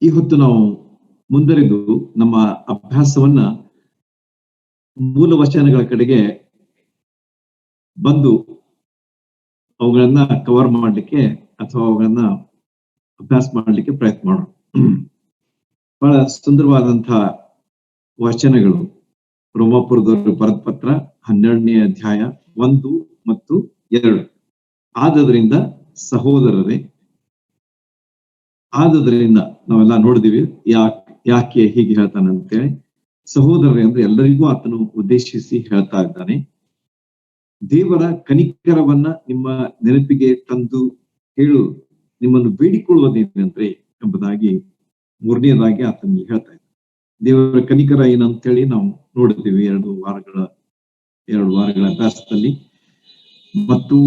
ಈ ಹೊತ್ತು ನಾವು ಮುಂದುವರಿದು ನಮ್ಮ ಅಭ್ಯಾಸವನ್ನ ಮೂಲ ವಚನಗಳ ಕಡೆಗೆ ಬಂದು ಅವುಗಳನ್ನ ಕವರ್ ಮಾಡ್ಲಿಕ್ಕೆ ಅಥವಾ ಅವುಗಳನ್ನ ಅಭ್ಯಾಸ ಮಾಡ್ಲಿಕ್ಕೆ ಪ್ರಯತ್ನ ಮಾಡೋಣ. ಬಹಳ ಸುಂದರವಾದಂತಹ ವಚನಗಳು ರೋಮಾಪುರದವರು ಬರೆದ ಪತ್ರ 12ನೇ ಅಧ್ಯಾಯ 1 ಮತ್ತು 2. ಆದದರಿಂದ ಸಹೋದರರೇ, ಆದದರಿಂದ ನಾವೆಲ್ಲ ನೋಡಿದಿವಿ ಯಾಕೆ ಹೀಗೆ ಹೇಳ್ತಾನೆ ಅಂತೇಳಿ. ಸಹೋದರರೇ ಅಂದ್ರೆ ಎಲ್ಲರಿಗೂ ಆತನು ಉದ್ದೇಶಿಸಿ ಹೇಳ್ತಾ ಇದ್ದಾನೆ. ದೇವರ ಕನಿಕರವನ್ನ ನಿಮ್ಮ ನೆನಪಿಗೆ ತಂದು ಹೇಳು, ನಿಮ್ಮನ್ನು ಬೇಡಿಕೊಳ್ಳುವುದೇನೆಂದ್ರೆ ಎಂಬುದಾಗಿ ಮೂರನೇದಾಗಿ ಆತನಲ್ಲಿ ಹೇಳ್ತಾ ಇದ್ದಾನೆ. ದೇವರ ಕನಿಕರ ಏನಂತೇಳಿ ನಾವು ನೋಡಿದ್ದೀವಿ ಎರಡು ವಾರಗಳ ಅಭ್ಯಾಸದಲ್ಲಿ. ಮತ್ತು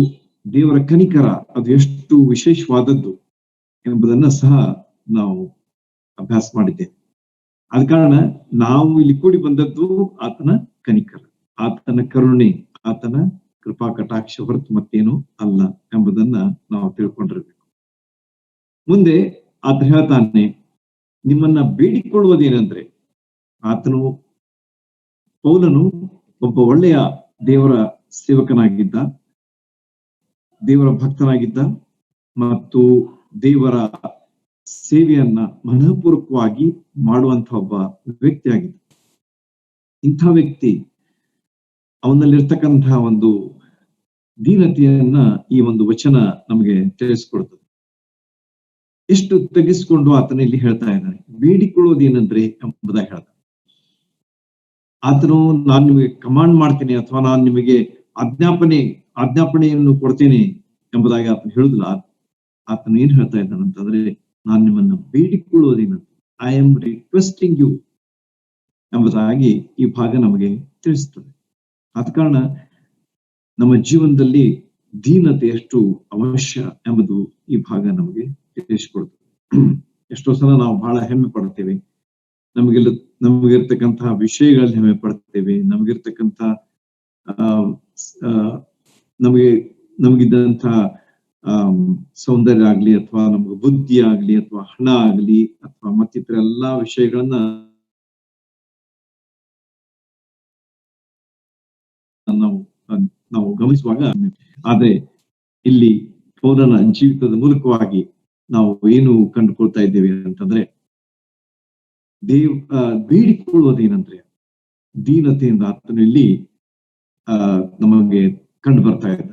ದೇವರ ಕನಿಕರ ಅದು ಎಷ್ಟು ವಿಶೇಷವಾದದ್ದು ಎಂಬುದನ್ನ ಸಹ ನಾವು ಅಭ್ಯಾಸ ಮಾಡಿದ್ದೇವೆ. ಆದ ಕಾರಣ ನಾವು ಇಲ್ಲಿ ಕೂಡಿ ಬಂದದ್ದು ಆತನ ಕನಿಕರ, ಆತನ ಕರುಣೆ, ಆತನ ಕೃಪಾ ಕಟಾಕ್ಷ ಹೊರತು ಮತ್ತೇನು ಅಲ್ಲ ಎಂಬುದನ್ನ ನಾವು ತಿಳ್ಕೊಂಡಿರ್ಬೇಕು. ಮುಂದೆ ಆತ ಹೇಳ್ತಾನೆ, ನಿಮ್ಮನ್ನ ಬೇಡಿಕೊಳ್ಳುವುದೇನೆಂದ್ರೆ, ಪೌಲನು ಒಬ್ಬ ಒಳ್ಳೆಯ ದೇವರ ಸೇವಕನಾಗಿದ್ದ, ದೇವರ ಭಕ್ತನಾಗಿದ್ದ ಮತ್ತು ದೇವರ ಸೇವೆಯನ್ನ ಮನಃಪೂರ್ವಕವಾಗಿ ಮಾಡುವಂತ ಒಬ್ಬ ವ್ಯಕ್ತಿಯಾಗಿದ್ದ. ಇಂಥ ವ್ಯಕ್ತಿ ಅವನಲ್ಲಿರ್ತಕ್ಕಂತಹ ಒಂದು ದೀನತೆಯನ್ನ ಈ ಒಂದು ವಚನ ನಮಗೆ ತಿಳಿಸ್ಕೊಡ್ತದೆ. ಎಷ್ಟು ತೆಗೆಸಿಕೊಂಡು ಆತನ ಇಲ್ಲಿ ಹೇಳ್ತಾ ಇದ್ದಾನೆ, ಬೇಡಿಕೊಳ್ಳೋದೇನೆಂದ್ರೆ ಎಂಬುದಾಗಿ ಹೇಳ್ತಾನೆ. ಆತನು ನಾನು ನಿಮಗೆ ಕಮಾಂಡ್ ಮಾಡ್ತೀನಿ ಅಥವಾ ನಾನು ನಿಮಗೆ ಆಜ್ಞಾಪನೆಯನ್ನು ಕೊಡ್ತೇನೆ ಎಂಬುದಾಗಿ ಆತನು ಹೇಳುದಿಲ್ಲ. ಆತನು ಏನ್ ಹೇಳ್ತಾ ಇದ್ದಾನೆ ಅಂತಂದ್ರೆ, ನಾನು ನಿಮ್ಮನ್ನ ಬೇಡಿಕೊಳ್ಳುವುದೇನಂತ, ಐ ಆಮ್ ರಿಕ್ವೆಸ್ಟಿಂಗ್ ಯು ಎಂಬುದಾಗಿ ಈ ಭಾಗ ನಮಗೆ ತಿಳಿಸ್ತದೆ. ಆದ ಕಾರಣ ನಮ್ಮ ಜೀವನದಲ್ಲಿ ದೀನತೆ ಎಷ್ಟು ಅವಶ್ಯ ಎಂಬುದು ಈ ಭಾಗ ನಮಗೆ ತಿಳಿಸಿಕೊಡ್ತದೆ. ಎಷ್ಟೋ ಸಲ ನಾವು ಬಹಳ ಹೆಮ್ಮೆ ಪಡ್ತೇವೆ, ನಮಗಿರ್ತಕ್ಕಂತಹ ವಿಷಯಗಳಲ್ಲಿ ಹೆಮ್ಮೆ ಪಡ್ತೇವೆ, ನಮಗಿದ್ದಂತ ಸೌಂದರ್ಯ ಆಗ್ಲಿ ಅಥವಾ ನಮ್ಗೆ ಬುದ್ಧಿ ಆಗ್ಲಿ ಅಥವಾ ಹಣ ಆಗ್ಲಿ ಅಥವಾ ಮತ್ತಿತರ ಎಲ್ಲಾ ವಿಷಯಗಳನ್ನ ನಾವು ಗಮನಿಸುವಾಗ, ಆದ್ರೆ ಇಲ್ಲಿ ಪೌಲನ ಜೀವಿತದ ಮೂಲಕವಾಗಿ ನಾವು ಏನು ಕಂಡುಕೊಳ್ತಾ ಇದ್ದೇವೆ ಅಂತಂದ್ರೆ, ಬೇಡಿಕೊಳ್ಳುವುದೇನಂದ್ರೆ ದೀನತೆಯಿಂದ ಆತನು ಇಲ್ಲಿ ನಮಗೆ ಕಂಡು ಬರ್ತಾ ಇದ್ದ.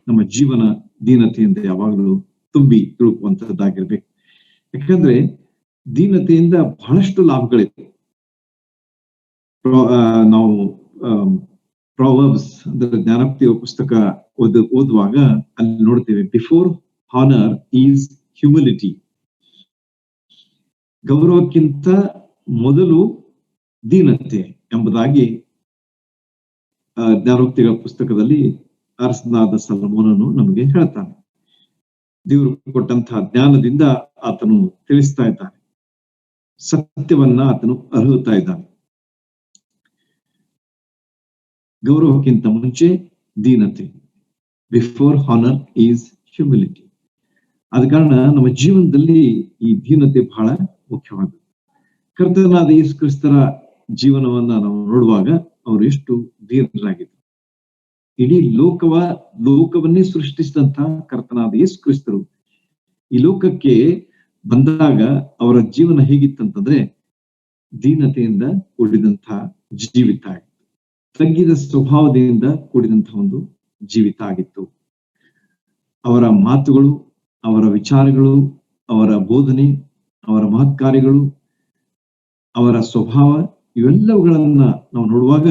ನಮ್ಮ ಜೀವನ ದೀನತೆಯಿಂದ ಯಾವಾಗಲೂ ತುಂಬಿ ತುಳುಕುವಂತದ್ದಾಗಿರ್ಬೇಕು. ಯಾಕಂದ್ರೆ ದೀನತೆಯಿಂದ ಬಹಳಷ್ಟು ಲಾಭಗಳಿವೆ. ನಾವು ಪ್ರಾವರ್ಬ್ಸ್ ಅಂದ್ರೆ ಜ್ಞಾನೋಕ್ತಿಯ ಪುಸ್ತಕ ಓದುವಾಗ ಅಲ್ಲಿ ನೋಡ್ತೇವೆ, ಬಿಫೋರ್ ಹಾನರ್ ಈಸ್ ಹ್ಯೂಮಿಲಿಟಿ. ಗೌರವಕ್ಕಿಂತ ಮೊದಲು ದೀನತೆ ಎಂಬುದಾಗಿ ಜ್ಞಾನೋಕ್ತಿಗಳ ಪುಸ್ತಕದಲ್ಲಿ ಅರಸನಾದ ಸೊಲೊಮೋನನು ನಮಗೆ ಹೇಳ್ತಾನೆ. ದೇವರು ಕೊಟ್ಟಂತಹ ಜ್ಞಾನದಿಂದ ಆತನು ತಿಳಿಸ್ತಾ ಇದ್ದಾನೆ, ಸತ್ಯವನ್ನ ಆತನು ಅರಿಯುತ್ತಾ ಇದ್ದಾನೆ. ಗೌರವಕ್ಕಿಂತ ಮುಂಚೆ ದೀನತೆ, ಬಿಫೋರ್ ಹಾನರ್ ಈಸ್ ಹ್ಯೂಮಿಲಿಟಿ. ಆದ ಕಾರಣ ನಮ್ಮ ಜೀವನದಲ್ಲಿ ಈ ದೀನತೆ ಬಹಳ ಮುಖ್ಯವಾದದ್ದು. ಕರ್ತನಾದ ಯೇಸು ಕ್ರಿಸ್ತರ ಜೀವನವನ್ನ ನಾವು ನೋಡುವಾಗ ಅವರು ಎಷ್ಟು ದೀನರಾಗಿದ್ದರು. ಇಡೀ ಲೋಕವನ್ನೇ ಸೃಷ್ಟಿಸಿದಂತಹ ಕರ್ತನಾದ ಯೇಸು ಕ್ರಿಸ್ತರು ಈ ಲೋಕಕ್ಕೆ ಬಂದಾಗ ಅವರ ಜೀವನ ಹೇಗಿತ್ತಂತಂದ್ರೆ ದೀನತೆಯಿಂದ ಕೂಡಿದಂತಹ ಜೀವಿತ ಆಗಿತ್ತು, ತಗ್ಗಿದ ಸ್ವಭಾವದಿಂದ ಕೂಡಿದಂತಹ ಒಂದು ಜೀವಿತ ಆಗಿತ್ತು. ಅವರ ಮಾತುಗಳು, ಅವರ ವಿಚಾರಗಳು, ಅವರ ಬೋಧನೆ, ಅವರ ಮಹತ್ಕಾರ್ಯಗಳು, ಅವರ ಸ್ವಭಾವ ಇವೆಲ್ಲವುಗಳನ್ನ ನಾವು ನೋಡುವಾಗ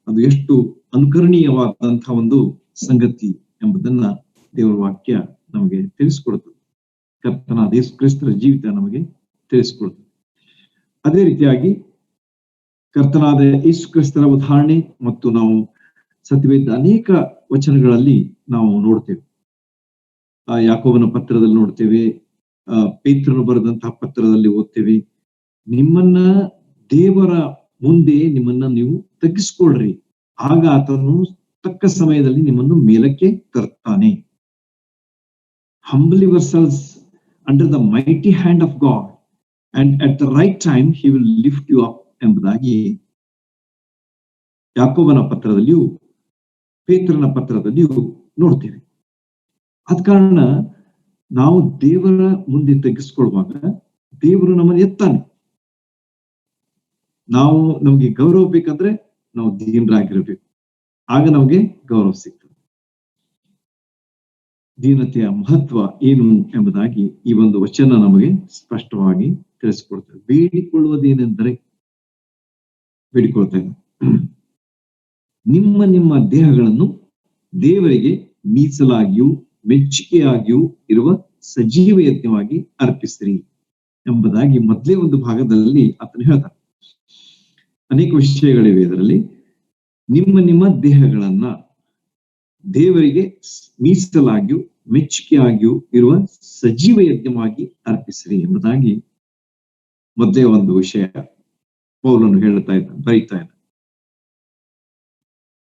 ಅದು ಎಷ್ಟು ಅನುಕರಣೀಯವಾದಂತಹ ಒಂದು ಸಂಗತಿ ಎಂಬುದನ್ನ ದೇವರ ವಾಕ್ಯ ನಮಗೆ ತಿಳಿಸ್ಕೊಡುತ್ತದೆ. ಕರ್ತನಾದ ಯೇಸು ಕ್ರಿಸ್ತರ ಜೀವಿತ ನಮಗೆ ತಿಳಿಸ್ಕೊಡುತ್ತದೆ. ಅದೇ ರೀತಿಯಾಗಿ ಕರ್ತನಾದ ಯೇಸು ಕ್ರಿಸ್ತರ ಉದಾಹರಣೆ ಮತ್ತು ನಾವು ಸತ್ಯವೇದ ಅನೇಕ ವಚನಗಳಲ್ಲಿ ನಾವು ನೋಡ್ತೇವೆ. ಯಾಕೋಬನ ಪತ್ರದಲ್ಲಿ ನೋಡ್ತೇವೆ, ಪೇತ್ರನು ಬರೆದಂತಹ ಪತ್ರದಲ್ಲಿ ಓದ್ತೇವೆ, ನಿಮ್ಮನ್ನ ದೇವರ ಮುಂದೆ ನಿಮ್ಮನ್ನ ನೀವು ತಗ್ಗಿಸ್ಕೊಳ್ರಿ, ಆಗ ಆತನು ತಕ್ಕ ಸಮಯದಲ್ಲಿ ನಿಮ್ಮನ್ನು ಮೇಲಕ್ಕೆ ತರ್ತಾನೆ. Humble yourselves under the mighty hand of God and at the right time he will lift you up ಎಂಬುದಾಗಿ ಯಾಕೋಬನ ಪತ್ರದಲ್ಲಿಯೂ ಪೇತ್ರನ ಪತ್ರದಲ್ಲಿಯೂ ನೋಡ್ತೇವೆ. ಆದ ಕಾರಣ ನಾವು ದೇವರ ಮುಂದೆ ತೆಗೆಸ್ಕೊಳ್ಳುವಾಗ ದೇವರು ನಮ್ಮನ್ನು ಎತ್ತಾನೆ. ನಾವು ನಮ್ಗೆ ಗೌರವ ಬೇಕಂದ್ರೆ ನಾವು ದೀನರಾಗಿರ್ಬೇಕು, ಆಗ ನಮಗೆ ಗೌರವ ಸಿಗ್ತದೆ. ದೀನತೆಯ ಮಹತ್ವ ಏನು ಎಂಬುದಾಗಿ ಈ ಒಂದು ವಚನ ನಮಗೆ ಸ್ಪಷ್ಟವಾಗಿ ತಿಳಿಸಿಕೊಡ್ತದೆ. ಬೇಡಿಕೊಳ್ಳುವುದೇನೆಂದರೆ, ಬೇಡಿಕೊಳ್ತೇನೆ, ನಿಮ್ಮ ನಿಮ್ಮ ದೇಹಗಳನ್ನು ದೇವರಿಗೆ ಮೀಸಲಾಗಿಯೂ ಮೆಚ್ಚುಗೆಯಾಗಿಯೂ ಇರುವ ಸಜೀವ ಯಜ್ಞವಾಗಿ ಅರ್ಪಿಸಿರಿ ಎಂಬುದಾಗಿ ಮೊದಲೇ ಒಂದು ಭಾಗದಲ್ಲಿ ಆತನು ಹೇಳ್ತಾನೆ. ಅನೇಕ ವಿಷಯಗಳಿವೆ ಇದರಲ್ಲಿ. ನಿಮ್ಮ ನಿಮ್ಮ ದೇಹಗಳನ್ನ ದೇವರಿಗೆ ಮೀಸಲಾಗಿಯೂ ಮೆಚ್ಚುಗೆಯಾಗಿಯೂ ಇರುವ ಸಜೀವ ಯಜ್ಞವಾಗಿ ಅರ್ಪಿಸಿರಿ ಎಂಬುದಾಗಿ ಮೊದಲೇ ಒಂದು ವಿಷಯ ಪೌಲನು ಹೇಳ್ತಾ ಇದ್ದಾನೆ, ಬರೀತಾ ಇದ್ದಾನೆ.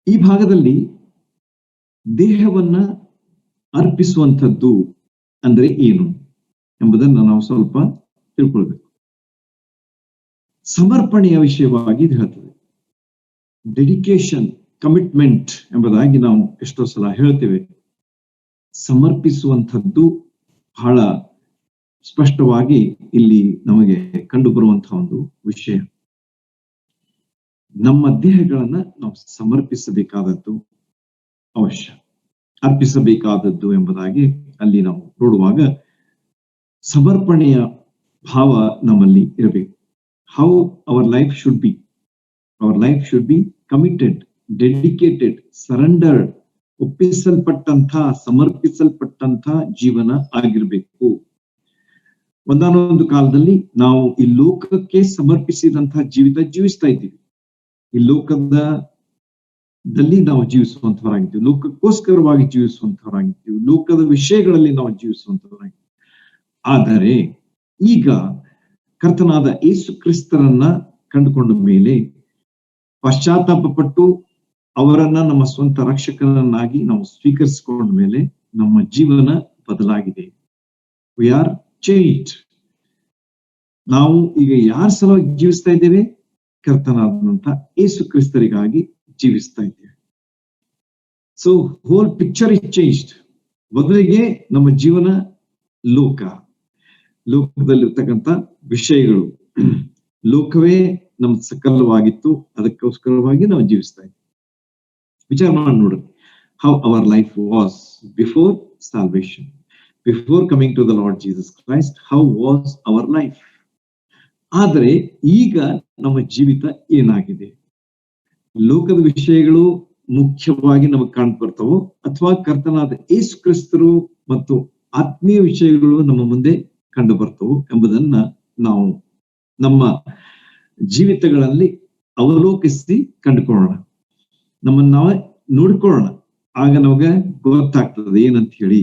ಈ ಭಾಗದಲ್ಲಿ ದೇಹವನ್ನ ಅರ್ಪಿಸುವಂಥದ್ದು ಅಂದ್ರೆ ಏನು ಎಂಬುದನ್ನು ನಾವು ಸ್ವಲ್ಪ ತಿಳ್ಕೊಳ್ಬೇಕು. ಸಮರ್ಪಣೆಯ ವಿಷಯವಾಗಿ ಇದು ಹೇಳ್ತದೆ. ಡೆಡಿಕೇಶನ್, ಕಮಿಟ್ಮೆಂಟ್ ಎಂಬುದಾಗಿ ನಾವು ಎಷ್ಟೋ ಸಲ ಹೇಳ್ತೇವೆ. ಸಮರ್ಪಿಸುವಂಥದ್ದು ಬಹಳ ಸ್ಪಷ್ಟವಾಗಿ ಇಲ್ಲಿ ನಮಗೆ ಕಂಡು ಬರುವಂತಹ ಒಂದು ವಿಷಯ. ನಮ್ಮ ದೇಹಗಳನ್ನ ನಾವು ಸಮರ್ಪಿಸಬೇಕಾದದ್ದು ಅವಶ್ಯ, ಅರ್ಪಿಸಬೇಕಾದದ್ದು ಎಂಬುದಾಗಿ ಅಲ್ಲಿ ನಾವು ನೋಡುವಾಗ ಸಮರ್ಪಣೆಯ ಭಾವ ನಮ್ಮಲ್ಲಿ ಇರಬೇಕು. How our life should be, our life should be committed, dedicated, surrendered, ಒಪ್ಪಿಸಲ್ಪಟ್ಟಂತಹ, ಸಮರ್ಪಿಸಲ್ಪಟ್ಟಂತಹ ಜೀವನ ಆಗಿರ್ಬೇಕು. ಒಂದಾನೊಂದು ಕಾಲದಲ್ಲಿ ನಾವು ಈ ಲೋಕಕ್ಕೆ ಸಮರ್ಪಿಸಿದಂತಹ ಜೀವಿತ ಜೀವಿಸ್ತಾ ಇದ್ದೀವಿ. ಈ ಲೋಕದಲ್ಲಿ ನಾವು ಜೀವಿಸುವಂತವರಾಗಿದ್ದೀವಿ, ಲೋಕಕ್ಕೋಸ್ಕರವಾಗಿ ಜೀವಿಸುವಂತವರಾಗಿದ್ದೀವಿ, ಲೋಕದ ವಿಷಯಗಳಲ್ಲಿ ನಾವು ಜೀವಿಸುವಂತವರಾಗಿದ್ದೀವಿ. ಆದರೆ ಈಗ ಕರ್ತನಾದ ಯೇಸು ಕ್ರಿಸ್ತರನ್ನ ಕಂಡುಕೊಂಡ ಮೇಲೆ ಪಶ್ಚಾತ್ತಾಪ ಪಟ್ಟು ಅವರನ್ನ ನಮ್ಮ ಸ್ವಂತ ರಕ್ಷಕರನ್ನಾಗಿ ನಾವು ಸ್ವೀಕರಿಸಿಕೊಂಡ ಮೇಲೆ ನಮ್ಮ ಜೀವನ ಬದಲಾಗಿದೆ. We are changed. ನಾವು ಈಗ ಯಾರ ಸಲುವಾಗಿ ಜೀವಿಸ್ತಾ ಇದ್ದೇವೆ? ಕರ್ತನಾದಂತ ಯೇಸು ಕ್ರಿಸ್ತರಿಗಾಗಿ ಜೀವಿಸ್ತಾ ಇದ್ದೇವೆ. So whole picture is changed. ಮೊದಲಿಗೆ ನಮ್ಮ ಜೀವನ ಲೋಕದಲ್ಲಿರ್ತಕ್ಕಂಥ ವಿಷಯಗಳು, ಲೋಕವೇ ನಮ್ಮ ಸಕಲವಾಗಿತ್ತು, ಅದಕ್ಕೋಸ್ಕರವಾಗಿ ನಾವು ಜೀವಿಸ್ತಾ ಇದ್ದೀವಿ. ವಿಚಾರ ಮಾಡಿ ನೋಡ್ರಿ, how our life was before salvation, before coming to the Lord Jesus Christ. How was our life? ಆದರೆ ಈಗ ನಮ್ಮ ಜೀವಿತ ಏನಾಗಿದೆ? ಲೋಕದ ವಿಷಯಗಳು ಮುಖ್ಯವಾಗಿ ನಮಗೆ ಕಾಣ್ ಬರ್ತವೋ, ಅಥವಾ ಕರ್ತನಾದ ಯೇಸು ಕ್ರಿಸ್ತರು ಮತ್ತು ಆತ್ಮೀಯ ವಿಷಯಗಳು ನಮ್ಮ ಮುಂದೆ ಕಂಡು ಬರ್ತವೋ ಎಂಬುದನ್ನ ನಾವು ನಮ್ಮ ಜೀವಿತಗಳಲ್ಲಿ ಅವಲೋಕಿಸಿ ಕಂಡುಕೊಳ್ಳೋಣ, ನಮ್ಮನ್ನ ನಾವೇ ನೋಡ್ಕೊಳ್ಳೋಣ. ಆಗ ನಮಗೆ ಗೊತ್ತಾಗ್ತದೆ ಏನಂತ ಹೇಳಿ.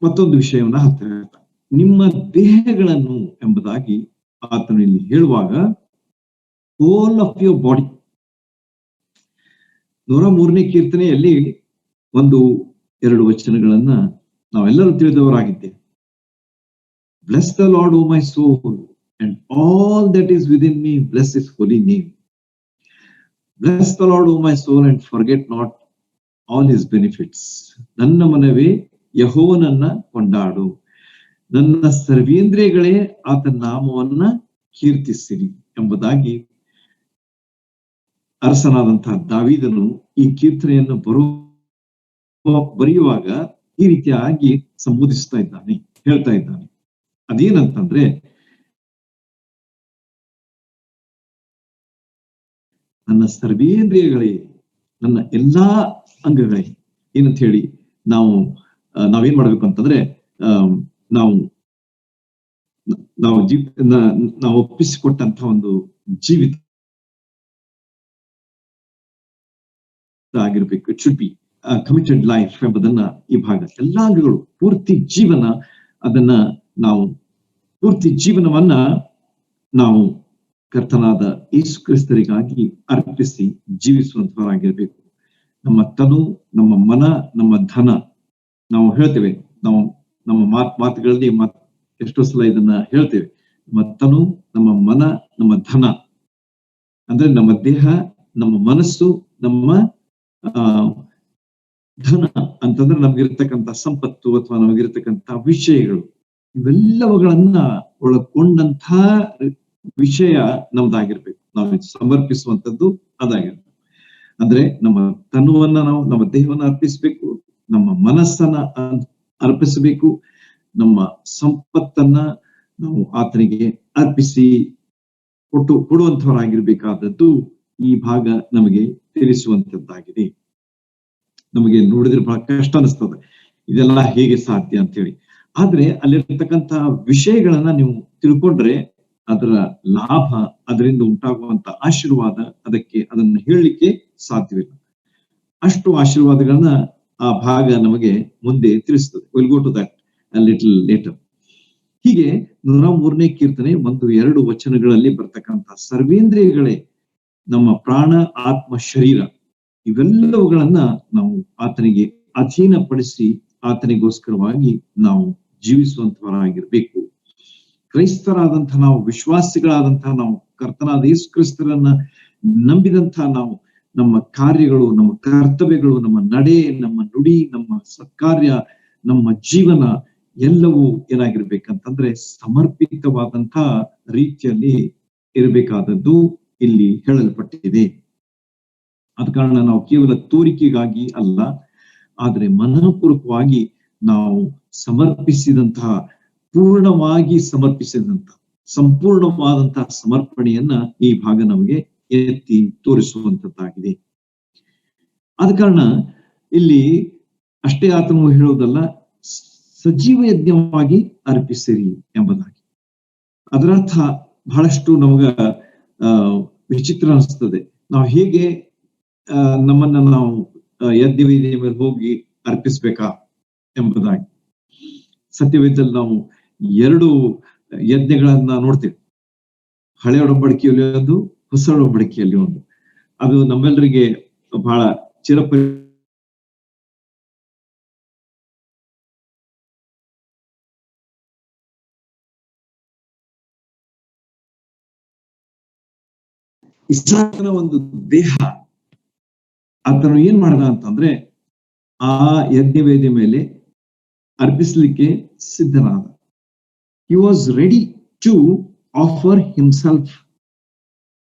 ಮತ್ತೊಂದು ವಿಷಯವನ್ನ ಹತ್ತಿರ ನಿಮ್ಮ ದೇಹಗಳನ್ನು ಎಂಬುದಾಗಿ ಆತನು ಇಲ್ಲಿ ಹೇಳುವಾಗ, ಹೋಲ್ ಆಫ್ ಯುವರ್ ಬಾಡಿ. 103ನೇ ಕೀರ್ತನೆಯಲ್ಲಿ 1-2 ವಚನಗಳನ್ನ ನಾವೆಲ್ಲರೂ ತಿಳಿದವರಾಗಿದ್ದೇವೆ. Bless the Lord O my soul and all that is within me bless his holy name. Bless the Lord O my soul and forget not all his benefits. ನನ್ನ ಮನವೇ ಯೆಹೋವನನ್ನ ಕೊಂಡಾಡು, ನನ್ನ ಸರ್ವೇಂದ್ರಿಯಗಳೇ ಆತನ ನಾಮವನ್ನ ಕೀರ್ತಿಸಿರಿ ಎಂಬುದಾಗಿ ಅರಸನಾದಂತಹ ದಾವೀದನು ಈ ಕೀರ್ತನೆಯನ್ನು ಬರೆಯುವಾಗ ಈ ರೀತಿಯಾಗಿ ಸಂಬೋಧಿಸ್ತಾ ಇದ್ದಾನೆ, ಹೇಳ್ತಾ ಇದ್ದಾನೆ. ಅದೇನಂತಂದ್ರೆ, ನನ್ನ ಸರ್ವೇಂದ್ರಿಯಗಳೇ, ನನ್ನ ಎಲ್ಲಾ ಅಂಗಗಳೇ. ಏನಂತ ಹೇಳಿ ನಾವೇನ್ ಮಾಡ್ಬೇಕು ಅಂತಂದ್ರೆ, ನಾವು ಒಪ್ಪಿಸಿಕೊಟ್ಟಂತಹ ಒಂದು ಜೀವಿತ ಆಗಿರ್ಬೇಕು. It should be committed life ಎಂಬುದನ್ನ ಈ ಭಾಗ ಎಲ್ಲಾ ಅಂಗಗಳು, ಪೂರ್ತಿ ಜೀವನ, ಅದನ್ನ ನಾವು ಪೂರ್ತಿ ಜೀವನವನ್ನ ನಾವು ಕರ್ತನಾದ ಯೇಸು ಕ್ರಿಸ್ತರಿಗಾಗಿ ಅರ್ಪಿಸಿ ಜೀವಿಸುವಂತವರಾಗಿರ್ಬೇಕು. ನಮ್ಮ ತನು, ನಮ್ಮ ಮನ, ನಮ್ಮ ಧನ, ನಾವು ಹೇಳ್ತೇವೆ, ನಾವು ನಮ್ಮ ಮಾತುಗಳಲ್ಲಿ ಎಷ್ಟೋ ಸಲ ಇದನ್ನ ಹೇಳ್ತೇವೆ. ನಮ್ಮ ತನು, ನಮ್ಮ ಮನ, ನಮ್ಮ ಧನ, ಅಂದ್ರೆ ನಮ್ಮ ದೇಹ, ನಮ್ಮ ಮನಸ್ಸು, ನಮ್ಮ ಧನ ಅಂತಂದ್ರೆ ನಮ್ಗಿರ್ತಕ್ಕಂಥ ಸಂಪತ್ತು ಅಥವಾ ನಮಗಿರ್ತಕ್ಕಂಥ ವಿಷಯಗಳು, ಇವೆಲ್ಲವುಗಳನ್ನ ಒಳಗೊಂಡಂತ ವಿಷಯ ನಮ್ದಾಗಿರ್ಬೇಕು. ನಾವು ಸಮರ್ಪಿಸುವಂತದ್ದು ಅದಾಗಿರ್ಬೇಕು. ಅಂದ್ರೆ ನಮ್ಮ ತನುವನ್ನ ನಾವು, ನಮ್ಮ ದೇಹವನ್ನ ಅರ್ಪಿಸ್ಬೇಕು, ನಮ್ಮ ಮನಸ್ಸನ್ನ ಅರ್ಪಿಸಬೇಕು, ನಮ್ಮ ಸಂಪತ್ತನ್ನ ನಾವು ಆತನಿಗೆ ಅರ್ಪಿಸಿ ಕೊಡುವಂತವರಾಗಿರ್ಬೇಕಾದದ್ದು ಈ ಭಾಗ ನಮಗೆ ತಿಳಿಸುವಂತದ್ದಾಗಿದೆ. ನಮಗೆ ನೋಡಿದ್ರೆ ಬಹಳ ಕಷ್ಟ ಅನಿಸ್ತದೆ, ಇದೆಲ್ಲ ಹೇಗೆ ಸಾಧ್ಯ ಅಂತ ಹೇಳಿ. ಆದ್ರೆ ಅಲ್ಲಿರ್ತಕ್ಕಂಥ ವಿಷಯಗಳನ್ನ ನೀವು ತಿಳ್ಕೊಂಡ್ರೆ ಅದರ ಲಾಭ, ಅದರಿಂದ ಉಂಟಾಗುವಂತ ಆಶೀರ್ವಾದ, ಅದನ್ನ ಹೇಳಲಿಕ್ಕೆ ಸಾಧ್ಯವಿಲ್ಲ. ಅಷ್ಟು ಆಶೀರ್ವಾದಗಳನ್ನ ಆ ಭಾಗ ನಮಗೆ ಮುಂದೆ ತಿಳಿಸ್ತದೆ. Will go to that a little later. ಹೀಗೆ 103ನೇ ಕೀರ್ತನೆ 1-2 ವಚನಗಳಲ್ಲಿ ಬರ್ತಕ್ಕಂಥ ಸರ್ವೇಂದ್ರಿಯಗಳೇ ನಮ್ಮ ಪ್ರಾಣ, ಆತ್ಮ, ಶರೀರ ಇವೆಲ್ಲವುಗಳನ್ನ ನಾವು ಆತನಿಗೆ ಅಧೀನಪಡಿಸಿ ಆತನಿಗೋಸ್ಕರವಾಗಿ ನಾವು ಜೀವಿಸುವಂತವರಾಗಿರ್ಬೇಕು. ಕ್ರೈಸ್ತರಾದಂತಹ ನಾವು, ವಿಶ್ವಾಸಿಗಳಾದಂತಹ ನಾವು, ಕರ್ತನಾದ ಯೇಸು ಕ್ರಿಸ್ತರನ್ನ ನಂಬಿದಂತಹ ನಾವು, ನಮ್ಮ ಕಾರ್ಯಗಳು, ನಮ್ಮ ಕರ್ತವ್ಯಗಳು, ನಮ್ಮ ನಡೆ, ನಮ್ಮ ನುಡಿ, ನಮ್ಮ ಸತ್ಕಾರ್ಯ, ನಮ್ಮ ಜೀವನ ಎಲ್ಲವೂ ಏನಾಗಿರ್ಬೇಕಂತಂದ್ರೆ ಸಮರ್ಪಿತವಾದಂತಹ ರೀತಿಯಲ್ಲಿ ಇರಬೇಕಾದದ್ದು ಇಲ್ಲಿ ಹೇಳಲ್ಪಟ್ಟಿದೆ. ಆದ ಕಾರಣ ನಾವು ಕೇವಲ ತೋರಿಕೆಗಾಗಿ ಅಲ್ಲ, ಆದ್ರೆ ಮನಃಪೂರ್ವಕವಾಗಿ ನಾವು ಸಮರ್ಪಿಸಿದಂತಹ, ಪೂರ್ಣವಾಗಿ ಸಮರ್ಪಿಸಿದಂತಹ, ಸಂಪೂರ್ಣವಾದಂತಹ ಸಮರ್ಪಣೆಯನ್ನ ಈ ಭಾಗ ನಮಗೆ ಎತ್ತಿ ತೋರಿಸುವಂತದ್ದಾಗಿದೆ. ಆದ ಕಾರಣ ಇಲ್ಲಿ ಅಷ್ಟೇ ಆತನು ಹೇಳುವುದಲ್ಲ, ಸಜೀವ ಯಜ್ಞವಾಗಿ ಅರ್ಪಿಸಿರಿ ಎಂಬುದಾಗಿ. ಅದರರ್ಥ ಬಹಳಷ್ಟು ನಮಗ ವಿಚಿತ್ರ ಅನಿಸ್ತದೆ. ನಾವು ಹೇಗೆ ನಮ್ಮನ್ನ ನಾವು ಯಜ್ಞವೇದಿಯ ಮೇಲೆ ಹೋಗಿ ಅರ್ಪಿಸ್ಬೇಕಾ ಎಂಬುದಾಗಿ. ಸತ್ಯವೇದದಲ್ಲಿ ನಾವು 2 ಯಜ್ಞಗಳನ್ನ ನೋಡ್ತೇವೆ. ಹಳೆ ಒಡಂಬಡಿಕೆಯಲ್ಲಿ ಒಂದು, ಹೊಸ ಒಡಂಬಡಿಕೆಯಲ್ಲಿ ಒಂದು. ಅದು ನಮ್ಮೆಲ್ಲರಿಗೆ ಬಹಳ ಇಸಾಕನ ಒಂದು ದೇಹ ಆತನು ಏನ್ ಮಾಡ್ದ ಅಂತಂದ್ರೆ ಆ ಯಜ್ಞವೇದಿ ಮೇಲೆ ಅರ್ಪಿಸ್ಲಿಕ್ಕೆ ಸಿದ್ಧನಾದ. He was ready to offer himself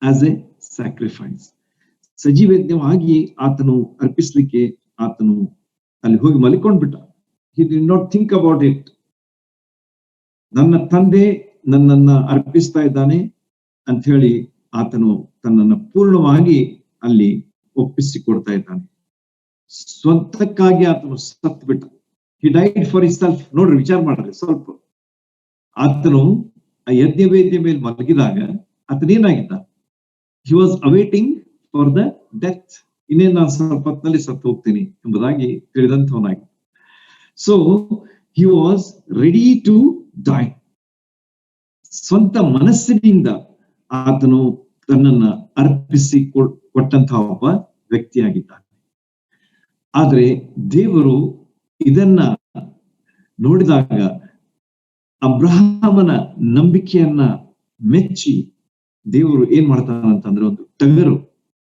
as a sacrifice. ಸಜೀವಯಜ್ಞವಾಗಿ ಆತನು ಅರ್ಪಿಸ್ಲಿಕ್ಕೆ ಆತನು ಅಲ್ಲಿ ಹೋಗಿ ಮಲಿಕೊಂಡ್ಬಿಟ್ಟ. He did not think about it. ನನ್ನ ತಂದೆ ನನ್ನನ್ನ ಅರ್ಪಿಸ್ತಾ ಇದ್ದಾನೆ ಅಂತ ಹೇಳಿ ಆತನು ತನ್ನನ್ನು ಪೂರ್ಣವಾಗಿ ಅಲ್ಲಿ ಒಪ್ಪಿಸಿಕೊಡ್ತಾ ಇದ್ದಾನೆ. ಸ್ವಂತಕ್ಕಾಗಿ ಆತನು ಸತ್ತು ಬಿಟ್ಟ. He died for himself. ನೋಡ್ರಿ, ವಿಚಾರ ಮಾಡ್ರಿ ಸ್ವಲ್ಪ. ಆತನು ಆ ಯಜ್ಞವೇದಿಯ ಮೇಲೆ ಮಲಗಿದಾಗ ಆತನೇನಾಗಿದ್ದ? He was awaiting for the death. ಇನ್ನೇನು ನಾನು ಸ್ವಲ್ಪ ಹೊತ್ತಿನಲ್ಲಿ ಸತ್ತು ಹೋಗ್ತೀನಿ ಎಂಬುದಾಗಿ ತಿಳಿದಂಥವನಾಗಿ. So he was ready to die. ಸ್ವಂತ ಮನಸ್ಸಿನಿಂದ ಆತನು ತನ್ನನ್ನ ಅರ್ಪಿಸಿ ಕೊಟ್ಟಂತಹ ಒಬ್ಬ ವ್ಯಕ್ತಿಯಾಗಿದ್ದಾನೆ. ಆದ್ರೆ ದೇವರು ಇದನ್ನ ನೋಡಿದಾಗ ಅಬ್ರಹಾಮನ ನಂಬಿಕೆಯನ್ನ ಮೆಚ್ಚಿ ದೇವರು ಏನ್ ಮಾಡ್ತಾನಂತಂದ್ರೆ, ಒಂದು ಟಗರು,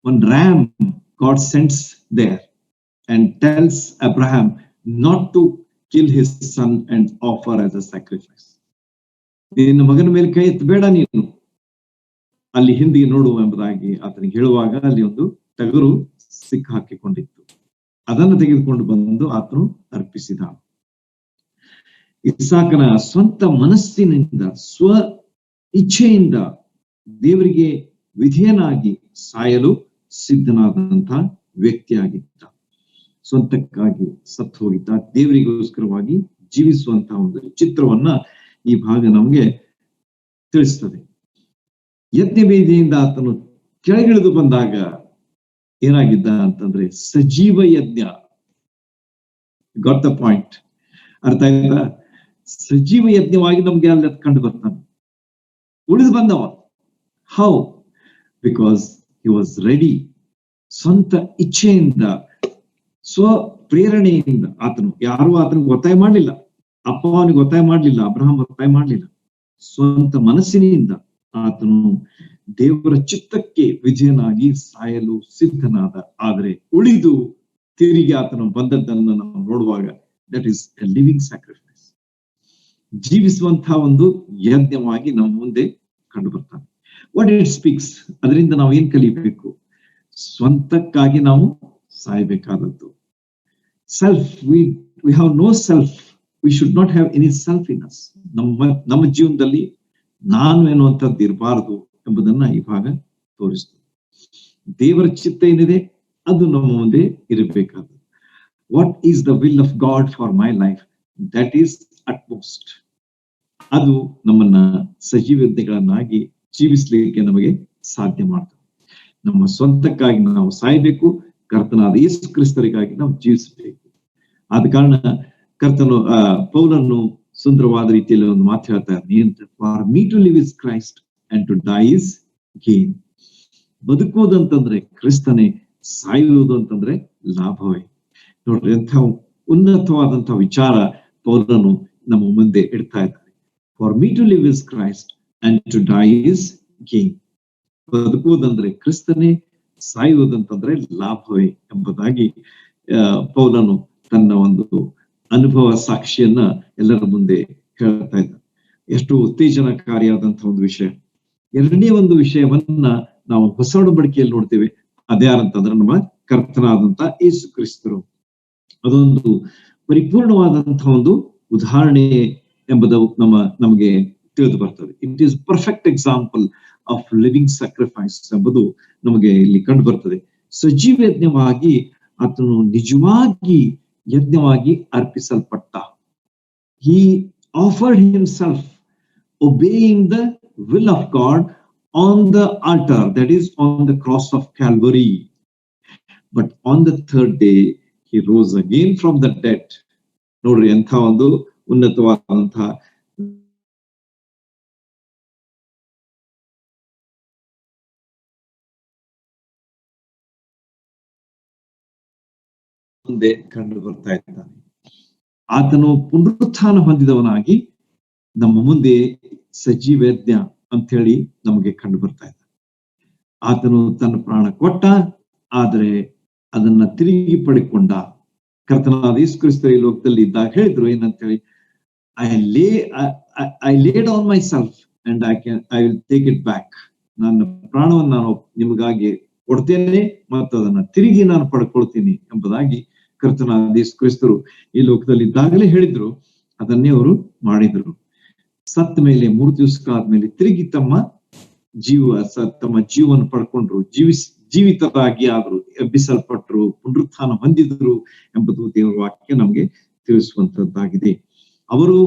ಒಂದು RAM God sends there and tells Abraham not to kill his son and offer as a sacrifice. ನಿನ್ನ ಮಗನ ಮೇಲೆ ಕೈ ಎತ್ತಬೇಡ ನೀನು, ಅಲ್ಲಿ ಹಿಂದಿಗೆ ನೋಡು ಎಂಬುದಾಗಿ ಆತನಿಗೆ ಹೇಳುವಾಗ ಅಲ್ಲಿ ಒಂದು ಟಗರು ಸಿಕ್ಕ ಹಾಕಿಕೊಂಡಿತ್ತು. ಅದನ್ನು ತೆಗೆದುಕೊಂಡು ಬಂದು ಆತನು ಅರ್ಪಿಸಿದ. ಇಸಾಕನ ಸ್ವಂತ ಮನಸ್ಸಿನಿಂದ, ಸ್ವ ಇಚ್ಛೆಯಿಂದ ದೇವರಿಗೆ ವಿಧೇಯನಾಗಿ ಸಾಯಲು ಸಿದ್ಧನಾದಂತ ವ್ಯಕ್ತಿಯಾಗಿದ್ದ. ಸ್ವಂತಕ್ಕಾಗಿ ಸತ್ತು ಹೋಗಿದ್ದ, ದೇವರಿಗೋಸ್ಕರವಾಗಿ ಜೀವಿಸುವಂತಹ ಒಂದು ಚಿತ್ರವನ್ನ ಈ ಭಾಗ ನಮ್ಗೆ ತಿಳಿಸ್ತದೆ. ಯಜ್ಞವೇದಿಯಿಂದ ಆತನು ಕೆಳಗಿಳಿದು ಬಂದಾಗ ಏನಾಗಿದ್ದ ಅಂತಂದ್ರೆ ಸಜೀವ ಯಜ್ಞ. Got the point? ಅರ್ಥ ಆಯ್ತಾ? ಸಜೀವ ಯಜ್ಞವಾಗಿ ನಮ್ಗೆ ಅಲ್ಲಿ ಕಂಡು ಬರ್ತಾನೆ. ಉಳಿದು ಬಂದವ. How? Because he was ready. ಸ್ವಂತ ಇಚ್ಛೆಯಿಂದ, ಸ್ವ ಪ್ರೇರಣೆಯಿಂದ, ಆತನು ಯಾರು ಆತನಿಗೆ ಒತ್ತಾಯ ಮಾಡಲಿಲ್ಲ. ಅಪ್ಪ ಅವನಿಗೆ ಒತ್ತಾಯ ಮಾಡ್ಲಿಲ್ಲ, ಅಬ್ರಹಾಂ ಒತ್ತಾಯ ಮಾಡ್ಲಿಲ್ಲ. ಸ್ವಂತ ಮನಸ್ಸಿನಿಂದ ಆತನು ದೇವರ ಚಿತ್ತಕ್ಕೆ ವಿಧೇಯನಾಗಿ ಸಾಯಲು ಸಿದ್ಧನಾದ. ಆದರೆ ಉಳಿದು ತಿರುಗಿ ಆತನು ಬಂದದ್ದನ್ನು ನಾವು ನೋಡುವಾಗ that is a living sacrifice, ಜೀವಿಸುವಂತಹ ಒಂದು ಯಜ್ಞವಾಗಿ ನಮ್ಮ ಮುಂದೆ ಕಂಡು ಬರ್ತಾನೆ. ವಾಟ್ ಇಟ್ ಸ್ಪೀಕ್ಸ್, ಅದರಿಂದ ನಾವು ಏನ್ ಕಲಿಬೇಕು? ಸ್ವಂತಕ್ಕಾಗಿ ನಾವು ಸಾಯಬೇಕಾದದ್ದು. Self, we have no self, we should not have any self in us. ನಮ್ಮ ಜೀವನದಲ್ಲಿ ನಾನು ಎನ್ನುವಂಥದ್ದು ಇರಬಾರದು ಎಂಬುದನ್ನ ಈ ಭಾಗ ತೋರಿಸ್ತದೆ. ದೇವರ ಚಿತ್ತ ಏನಿದೆ ಅದು ನಮ್ಮ ಮುಂದೆ ಇರಬೇಕಾದ. What is the will of god for my life, that is utmost. ಅದು ನಮ್ಮನ್ನ ಸಜೀವತೆಗಳನ್ನಾಗಿ ಜೀವಿಸ್ಲಿಕ್ಕೆ ನಮಗೆ ಸಾಧ್ಯ ಮಾಡ್ತದೆ. ನಮ್ಮ ಸ್ವಂತಕ್ಕಾಗಿ ನಾವು ಸಾಯಬೇಕು, ಕರ್ತನಾದ ಯೇಸು ಕ್ರಿಸ್ತರಿಗಾಗಿ ನಾವು ಜೀವಿಸಬೇಕು. ಆದ ಕಾರಣ ಕರ್ತನು ಪೌಲನ್ನು ಸುಂದರವಾದ ರೀತಿಯಲ್ಲಿ ಒಂದು ಮಾತು ಹೇಳ್ತಾ ಇದ್ದಾನೆ, for me to live is Christ and to die is gain. ಬದುಕುವುದಂತಂದ್ರೆ ಕ್ರಿಸ್ತನೇ, ಸಾಯುವುದು ಅಂತಂದ್ರೆ ಲಾಭವೇ. ನೋಡ್ರಿ, ಎಂಥ ಉನ್ನತವಾದಂತಹ ವಿಚಾರ ಪೌಲನು ನಮ್ಮ ಮುಂದೆ ಇಡ್ತಾ ಇದ್ದಾರೆ. For me to live is Christ and to die is gain. ಬದುಕುವುದಂದ್ರೆ ಕ್ರಿಸ್ತನೇ, ಸಾಯುವುದಂತಂದ್ರೆ ಲಾಭವೇ ಎಂಬುದಾಗಿ ಪೌಲನು ತನ್ನ ಒಂದು ಅನುಭವ ಸಾಕ್ಷಿಯನ್ನ ಎಲ್ಲರ ಮುಂದೆ ಹೇಳ್ತಾ ಇದ್ದ. ಎಷ್ಟು ಉತ್ತೇಜನಕಾರಿಯಾದಂತಹ ಒಂದು ವಿಷಯ. ಎರಡನೇ ಒಂದು ವಿಷಯವನ್ನ ನಾವು ಹೊಸ ಒಡಂಬಡಿಕೆಯಲ್ಲಿ ನೋಡ್ತೇವೆ. ಅದ್ಯಾರಂತಂದ್ರೆ ನಮ್ಮ ಕರ್ತನಾದಂತ ಯೇಸು ಕ್ರಿಸ್ತರು. ಅದೊಂದು ಪರಿಪೂರ್ಣವಾದಂತಹ ಒಂದು ಉದಾಹರಣೆ ಎಂಬುದು ನಮಗೆ ತಿಳಿದು ಬರ್ತದೆ. It is perfect example of living sacrifice ಎಂಬುದು ನಮಗೆ ಇಲ್ಲಿ ಕಂಡು ಬರ್ತದೆ. ಸಜೀವ ಯಜ್ಞವಾಗಿ ಆತನು ನಿಜವಾಗಿ ಯಜ್ಞವಾಗಿ ಅರ್ಪಿಸಲ್ಪಟ್ಟ. He offered himself obeying the will of God on the altar, that is on the cross of Calvary. But on the third day he rose again from the dead. ನೋಡ್ರಿ, ಎಂಥ ಒಂದು ಉನ್ನತವಾದಂತಹ ಮುಂದೆ ಕಂಡು ಬರ್ತಾ ಇದ್ದಾನೆ. ಆತನು ಪುನರುತ್ಥಾನ ಹೊಂದಿದವನಾಗಿ ನಮ್ಮ ಮುಂದೆ ಸಜೀವ ಯಜ್ಞ ಅಂತ ಹೇಳಿ ನಮಗೆ ಕಂಡು ಬರ್ತಾ ಇದ್ದಾನೆ. ಆತನು ತನ್ನ ಪ್ರಾಣ ಕೊಟ್ಟ, ಆದರೆ ಅದನ್ನ ತಿರುಗಿ ಪಡೆಕೊಂಡ. ಕರ್ತನಾದ ಯೇಸು ಕ್ರಿಸ್ತ ಈ ಲೋಕದಲ್ಲಿ ಇದ್ದಾಗ ಹೇಳಿದ್ರು ಏನಂತ ಹೇಳಿ, I laid on my self and I will take it back. ನನ್ನ ಪ್ರಾಣವನ್ನು ನಾನು ನಿಮಗಾಗಿ ಕೊಡ್ತೇನೆ ಮತ್ತು ಅದನ್ನ ತಿರುಗಿ ನಾನು ಪಡ್ಕೊಳ್ತೀನಿ ಎಂಬುದಾಗಿ ಕರ್ತನಾದ ಯೇಸು ಕ್ರಿಸ್ತರು ಈ ಲೋಕದಲ್ಲಿ ಇದ್ದಾಗಲೇ ಹೇಳಿದ್ರು. ಅದನ್ನೇ ಅವರು ಮಾಡಿದ್ರು. ಸತ್ತ ಮೇಲೆ 3 ದಿವಸಗಳಾದ್ಮೇಲೆ ತಿರುಗಿ ತಮ್ಮ ಜೀವವನ್ನು ಪಡ್ಕೊಂಡ್ರು, ಜೀವಿತರಾಗಿ ಆದ್ರು, ಎಬ್ಬಿಸಲ್ಪಟ್ರು, ಪುನರುತ್ಥಾನ ಹೊಂದಿದ್ರು ಎಂಬುದು ದೇವರ ವಾಕ್ಯ ನಮ್ಗೆ ತಿಳಿಸುವಂತದ್ದಾಗಿದೆ. ಅವರು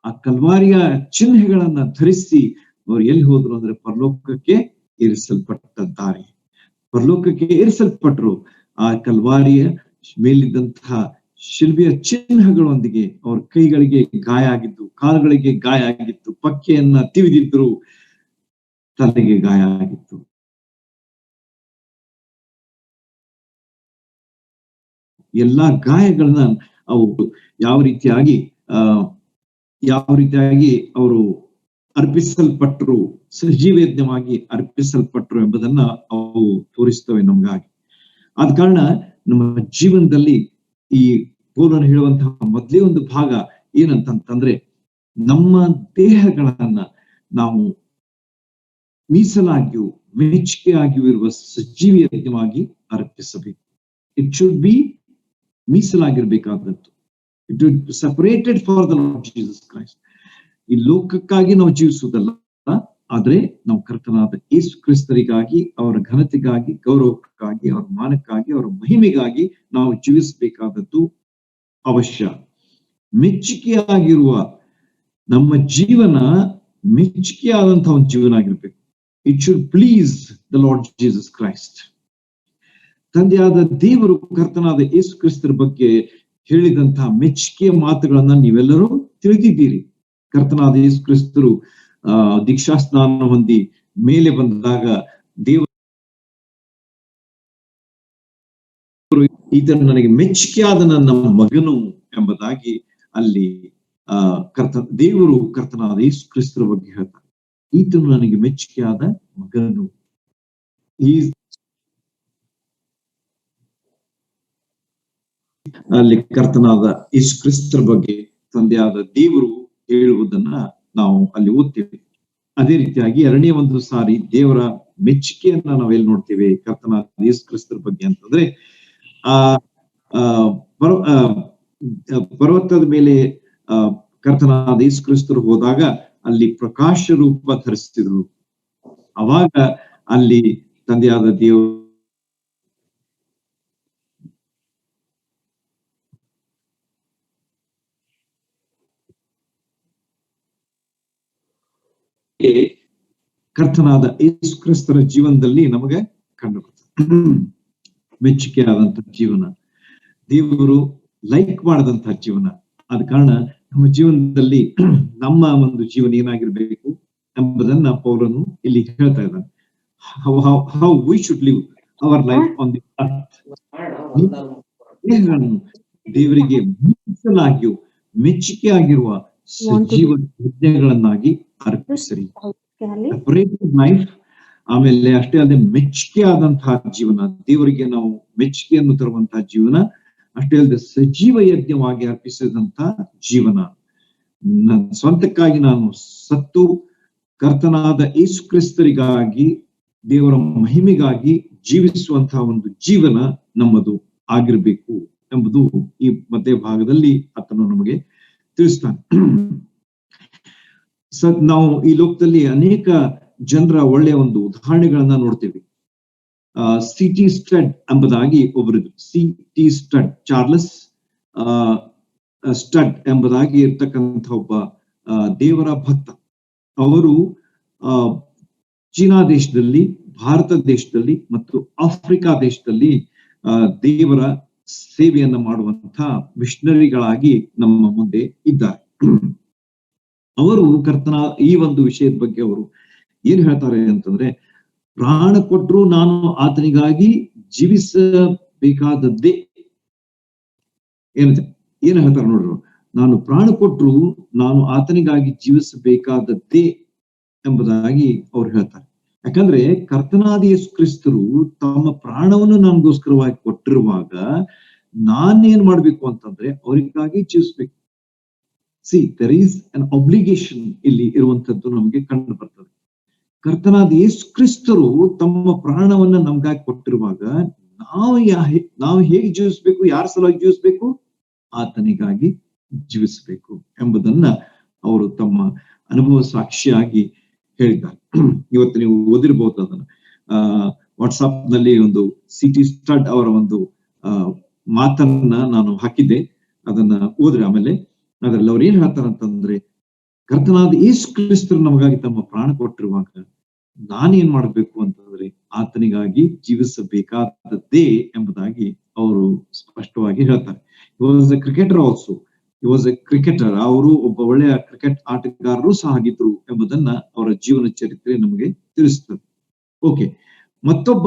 ಆ ಕಲ್ವಾರಿಯ ಚಿಹ್ನೆಗಳನ್ನ ಧರಿಸಿ ಅವರು ಎಲ್ಲಿ ಹೋದ್ರು ಅಂದ್ರೆ ಪರಲೋಕಕ್ಕೆ ಏರಿಸಲ್ಪಟ್ಟಿದ್ದಾರೆ. ಪರಲೋಕಕ್ಕೆ ಏರಿಸಲ್ಪಟ್ರು. ಆ ಕಲ್ವಾರಿಯ ಮೇಲಿದ್ದಂತಹ ಶಿಲ್ಬೆಯ ಚಿಹ್ನೆಗಳೊಂದಿಗೆ ಅವ್ರ ಕೈಗಳಿಗೆ ಗಾಯ ಆಗಿದ್ದು, ಕಾಲುಗಳಿಗೆ ಗಾಯ ಆಗಿತ್ತು, ಪಕ್ಕೆಯನ್ನ ತಿವಿದಿದ್ರು, ತಲೆಗೆ ಗಾಯ ಆಗಿತ್ತು. ಎಲ್ಲಾ ಗಾಯಗಳನ್ನ ಅವು ಯಾವ ರೀತಿಯಾಗಿ ಅವರು ಅರ್ಪಿಸಲ್ಪಟ್ರು, ಸಜೀವ ಯಜ್ಞವಾಗಿ ಅರ್ಪಿಸಲ್ಪಟ್ರು ಎಂಬುದನ್ನ ಅವು ತೋರಿಸ್ತವೆ ನಮ್ಗಾಗಿ. ಆದ ಕಾರಣ ನಮ್ಮ ಜೀವನದಲ್ಲಿ ಈ ಪೌಲನು ಹೇಳುವಂತಹ ಮೊದಲೇ ಒಂದು ಭಾಗ ಏನಂತಂದ್ರೆ, ನಮ್ಮ ದೇಹಗಳನ್ನ ನಾವು ಮೀಸಲಾಗಿಯೂ ಮೆಚ್ಚುಗೆಯಾಗಿಯೂ ಇರುವ ಸಜೀವ ಯಜ್ಞವಾಗಿ ಅರ್ಪಿಸಬೇಕು. ಇಟ್ ಶುಡ್ ಬಿ ಮೀಸಲಾಗಿರ್ಬೇಕಾದದ್ದು. It should be separated for the Lord Jesus Christ. ಈ ಲೋಕಕ್ಕಾಗಿ ನಾವು ಜೀವಿಸುವುದಲ್ಲ, ಆದ್ರೆ ನಾವು ಕರ್ತನಾದ ಯೇಸು ಕ್ರಿಸ್ತರಿಗಾಗಿ, ಅವರ ಘನತೆಗಾಗಿ, ಗೌರವಕ್ಕಾಗಿ, ಅವರ ಮಾನಕ್ಕಾಗಿ, ಅವರ ಮಹಿಮೆಗಾಗಿ ನಾವು ಜೀವಿಸಬೇಕಾದದ್ದು ಅವಶ್ಯ. ಮೆಚ್ಚುಗೆಯಾಗಿರುವ ನಮ್ಮ ಜೀವನ ಮೆಚ್ಚುಗೆಯಾದಂತಹ ಒಂದು ಜೀವನ ಆಗಿರ್ಬೇಕು. It should please the Lord Jesus Christ. ತಂದೆಯಾದ ದೇವರು ಕರ್ತನಾದ ಯೇಸು ಕ್ರಿಸ್ತರ ಬಗ್ಗೆ ಹೇಳಿದಂತಹ ಮೆಚ್ಚುಗೆಯ ಮಾತುಗಳನ್ನ ನೀವೆಲ್ಲರೂ ತಿಳಿದಿದ್ದೀರಿ. ಕರ್ತನಾದ ಯೇಸು ಕ್ರಿಸ್ತರು ದೀಕ್ಷಾ ಸ್ನಾನ ಹೊಂದಿ ಮೇಲೆ ಬಂದಾಗ ದೇವರು ಈತನು ನನಗೆ ಮೆಚ್ಚುಗೆಯಾದ ನನ್ನ ಮಗನು ಎಂಬುದಾಗಿ ಅಲ್ಲಿ ದೇವರು ಕರ್ತನಾದ ಯೇಸು ಕ್ರಿಸ್ತರ ಬಗ್ಗೆ ಹೇಳ್ತಾರೆ, ಈತನು ನನಗೆ ಮೆಚ್ಚುಗೆಯಾದ ಮಗನು. ಅಲ್ಲಿ ಕರ್ತನಾದ ಯೇಸು ಕ್ರಿಸ್ತರ ಬಗ್ಗೆ ತಂದೆಯಾದ ದೇವರು ಹೇಳುವುದನ್ನ ನಾವು ಅಲ್ಲಿ ಓದ್ತೇವೆ. ಅದೇ ರೀತಿಯಾಗಿ ಎರಡನೇ ಒಂದು ಸಾರಿ ದೇವರ ಮೆಚ್ಚುಗೆಯನ್ನ ನಾವೆಲ್ಲಿ ನೋಡ್ತೇವೆ ಕರ್ತನಾದ ಯೇಸು ಕ್ರಿಸ್ತರ ಬಗ್ಗೆ ಅಂತಂದ್ರೆ, ಪರ್ವತದ ಮೇಲೆ ಕರ್ತನಾದ ಯೇಸು ಕ್ರಿಸ್ತರು ಹೋದಾಗ ಅಲ್ಲಿ ಪ್ರಕಾಶ ರೂಪ ಧರಿಸ್ತಿದ್ರು. ಅವಾಗ ಅಲ್ಲಿ ತಂದೆಯಾದ ದೇವರು ಕರ್ತನಾದ ಯೇಸು ಕ್ರಿಸ್ತರ ಜೀವನದಲ್ಲಿ ನಮಗೆ ಕಂಡು ಬರ್ತದೆ. ಮೆಚ್ಚುಗೆಯಾದಂತಹ ಜೀವನ, ದೇವರು ಲೈಕ್ ಮಾಡದಂತಹ ಜೀವನ. ಆದ ಕಾರಣ ನಮ್ಮ ಜೀವನದಲ್ಲಿ ನಮ್ಮ ಒಂದು ಜೀವನ ಏನಾಗಿರ್ಬೇಕು ಎಂಬುದನ್ನ ಪೌಲನು ಇಲ್ಲಿ ಹೇಳ್ತಾ ಇದ್ದಾನೆ. How we should live our life on the earth. ದೇವರಿಗೆ ಮೀಸಲಾಗಿಯೂ ಮೆಚ್ಚುಗೆ ಆಗಿರುವ ಸಜೀವ ಯಜ್ಞಗಳನ್ನಾಗಿ ಅರ್ಪಿಸಿರಿ. ಲೈಫ್, ಆಮೇಲೆ ಅಷ್ಟೇ ಅಲ್ಲದೆ ಮೆಚ್ಚುಗೆ ಆದಂತಹ ಜೀವನ, ದೇವರಿಗೆ ನಾವು ಮೆಚ್ಚುಗೆಯನ್ನು ತರುವಂತಹ ಜೀವನ, ಅಷ್ಟೇ ಅಲ್ಲದೆ ಸಜೀವ ಯಜ್ಞವಾಗಿ ಅರ್ಪಿಸಿದಂತಹ ಜೀವನ. ಸ್ವಂತಕ್ಕಾಗಿ ನಾನು ಸತ್ತು ಕರ್ತನಾದ ಯೇಸು ಕ್ರಿಸ್ತರಿಗಾಗಿ, ದೇವರ ಮಹಿಮೆಗಾಗಿ ಜೀವಿಸುವಂತಹ ಒಂದು ಜೀವನ ನಮ್ಮದು ಆಗಿರ್ಬೇಕು ಎಂಬುದು ಈ ಮಧ್ಯ ಭಾಗದಲ್ಲಿ ಆತನು ನಮಗೆ ತಿಳಿಸ್ತಾನೆ. ನಾವು ಈ ಲೋಕದಲ್ಲಿ ಅನೇಕ ಜನರ ಒಳ್ಳೆಯ ಒಂದು ಉದಾಹರಣೆಗಳನ್ನ ನೋಡ್ತೇವೆ. ಸಿ.ಟಿ. ಸ್ಟಡ್ ಎಂಬುದಾಗಿ ಒಬ್ಬರಿದ್ರು. ಸಿ.ಟಿ. ಸ್ಟಡ್, ಚಾರ್ಲ್ಸ್ ಸ್ಟಡ್ ಎಂಬುದಾಗಿ ಇರ್ತಕ್ಕಂಥ ಒಬ್ಬ ದೇವರ ಭಕ್ತ. ಅವರು ಚೀನಾ ದೇಶದಲ್ಲಿ, ಭಾರತ ದೇಶದಲ್ಲಿ ಮತ್ತು ಆಫ್ರಿಕಾ ದೇಶದಲ್ಲಿ ದೇವರ ಸೇವೆಯನ್ನ ಮಾಡುವಂತಹ ಮಿಷನರಿಗಳಾಗಿ ನಮ್ಮ ಮುಂದೆ ಇದ್ದಾರೆ. ಅವರು ಕರ್ತನ ಈ ಒಂದು ವಿಷಯದ ಬಗ್ಗೆ ಅವರು ಏನ್ ಹೇಳ್ತಾರೆ ಅಂತಂದ್ರೆ, ಪ್ರಾಣ ಕೊಟ್ಟರು ನಾನು ಆತನಿಗಾಗಿ ಜೀವಿಸಬೇಕಾದದ್ದೇ. ಏನ್ ಹೇಳ್ತಾರೆ ನೋಡ್ರು, ನಾನು ಪ್ರಾಣ ಕೊಟ್ಟರು ನಾನು ಆತನಿಗಾಗಿ ಜೀವಿಸಬೇಕಾದದ್ದೇ ಎಂಬುದಾಗಿ ಅವ್ರು ಹೇಳ್ತಾರೆ. ಯಾಕಂದ್ರೆ ಕರ್ತನಾದ ಯೇಸು ಕ್ರಿಸ್ತರು ತಮ್ಮ ಪ್ರಾಣವನ್ನು ನನಗೋಸ್ಕರವಾಗಿ ಕೊಟ್ಟಿರುವಾಗ ನಾನೇನ್ ಮಾಡ್ಬೇಕು ಅಂತಂದ್ರೆ ಅವರಿಗಾಗಿ ಜೀವಿಸ್ಬೇಕು. ದೆರ್ ಈಸ್ ಅನ್ ಒಬ್ಲಿಗೇಷನ್ ಇಲ್ಲಿ ಇರುವಂತದ್ದು ನಮಗೆ ಕಂಡು ಬರ್ತದೆ. ಕರ್ತನಾದ ಯೇಸು ಕ್ರಿಸ್ತರು ತಮ್ಮ ಪ್ರಾಣವನ್ನ ನಮ್ಗಾಗಿ ಕೊಟ್ಟಿರುವಾಗ ನಾವು ಹೇಗೆ ಜೀವಿಸ್ಬೇಕು, ಯಾರ ಸಲುವಾಗಿ ಜೀವಿಸ್ಬೇಕು, ಆತನಿಗಾಗಿ ಜೀವಿಸಬೇಕು ಎಂಬುದನ್ನ ಅವರು ತಮ್ಮ ಅನುಭವ ಸಾಕ್ಷಿಯಾಗಿ ಹೇಳಿದ್ದಾರೆ. ಇವತ್ತು ನೀವು ಓದಿರ್ಬಹುದು ಅದನ್ನ. ವಾಟ್ಸಾಪ್ ನಲ್ಲಿ ಒಂದು ಸಿ.ಟಿ. ಸ್ಟಡ್ ಅವರ ಒಂದು ಮಾತನ್ನ ನಾನು ಹಾಕಿದ್ದೆ, ಅದನ್ನ ಓದ್ರಿ. ಆಮೇಲೆ ಅದ್ರಲ್ಲಿ ಅವ್ರು ಏನ್ ಹೇಳ್ತಾರಂತಂದ್ರೆ, ಕರ್ತನಾದ ಯೇಸು ಕ್ರಿಸ್ತರು ನಮಗಾಗಿ ತಮ್ಮ ಪ್ರಾಣ ಕೊಟ್ಟಿರುವಾಗ ನಾನೇನ್ ಮಾಡ್ಬೇಕು ಅಂತಂದ್ರೆ ಆತನಿಗಾಗಿ ಜೀವಿಸಬೇಕಾದದ್ದೇ ಎಂಬುದಾಗಿ ಅವರು ಸ್ಪಷ್ಟವಾಗಿ ಹೇಳ್ತಾರೆ. He was A cricketer also. He was A cricketer. ಅವರು ಒಬ್ಬ ಒಳ್ಳೆಯ ಕ್ರಿಕೆಟ್ ಆಟಗಾರರು ಸಹ ಆಗಿದ್ರು ಎಂಬುದನ್ನ ಅವರ ಜೀವನ ಚರಿತ್ರೆ ನಮಗೆ ತಿಳಿಸ್ತದೆ. ಓಕೆ, ಮತ್ತೊಬ್ಬ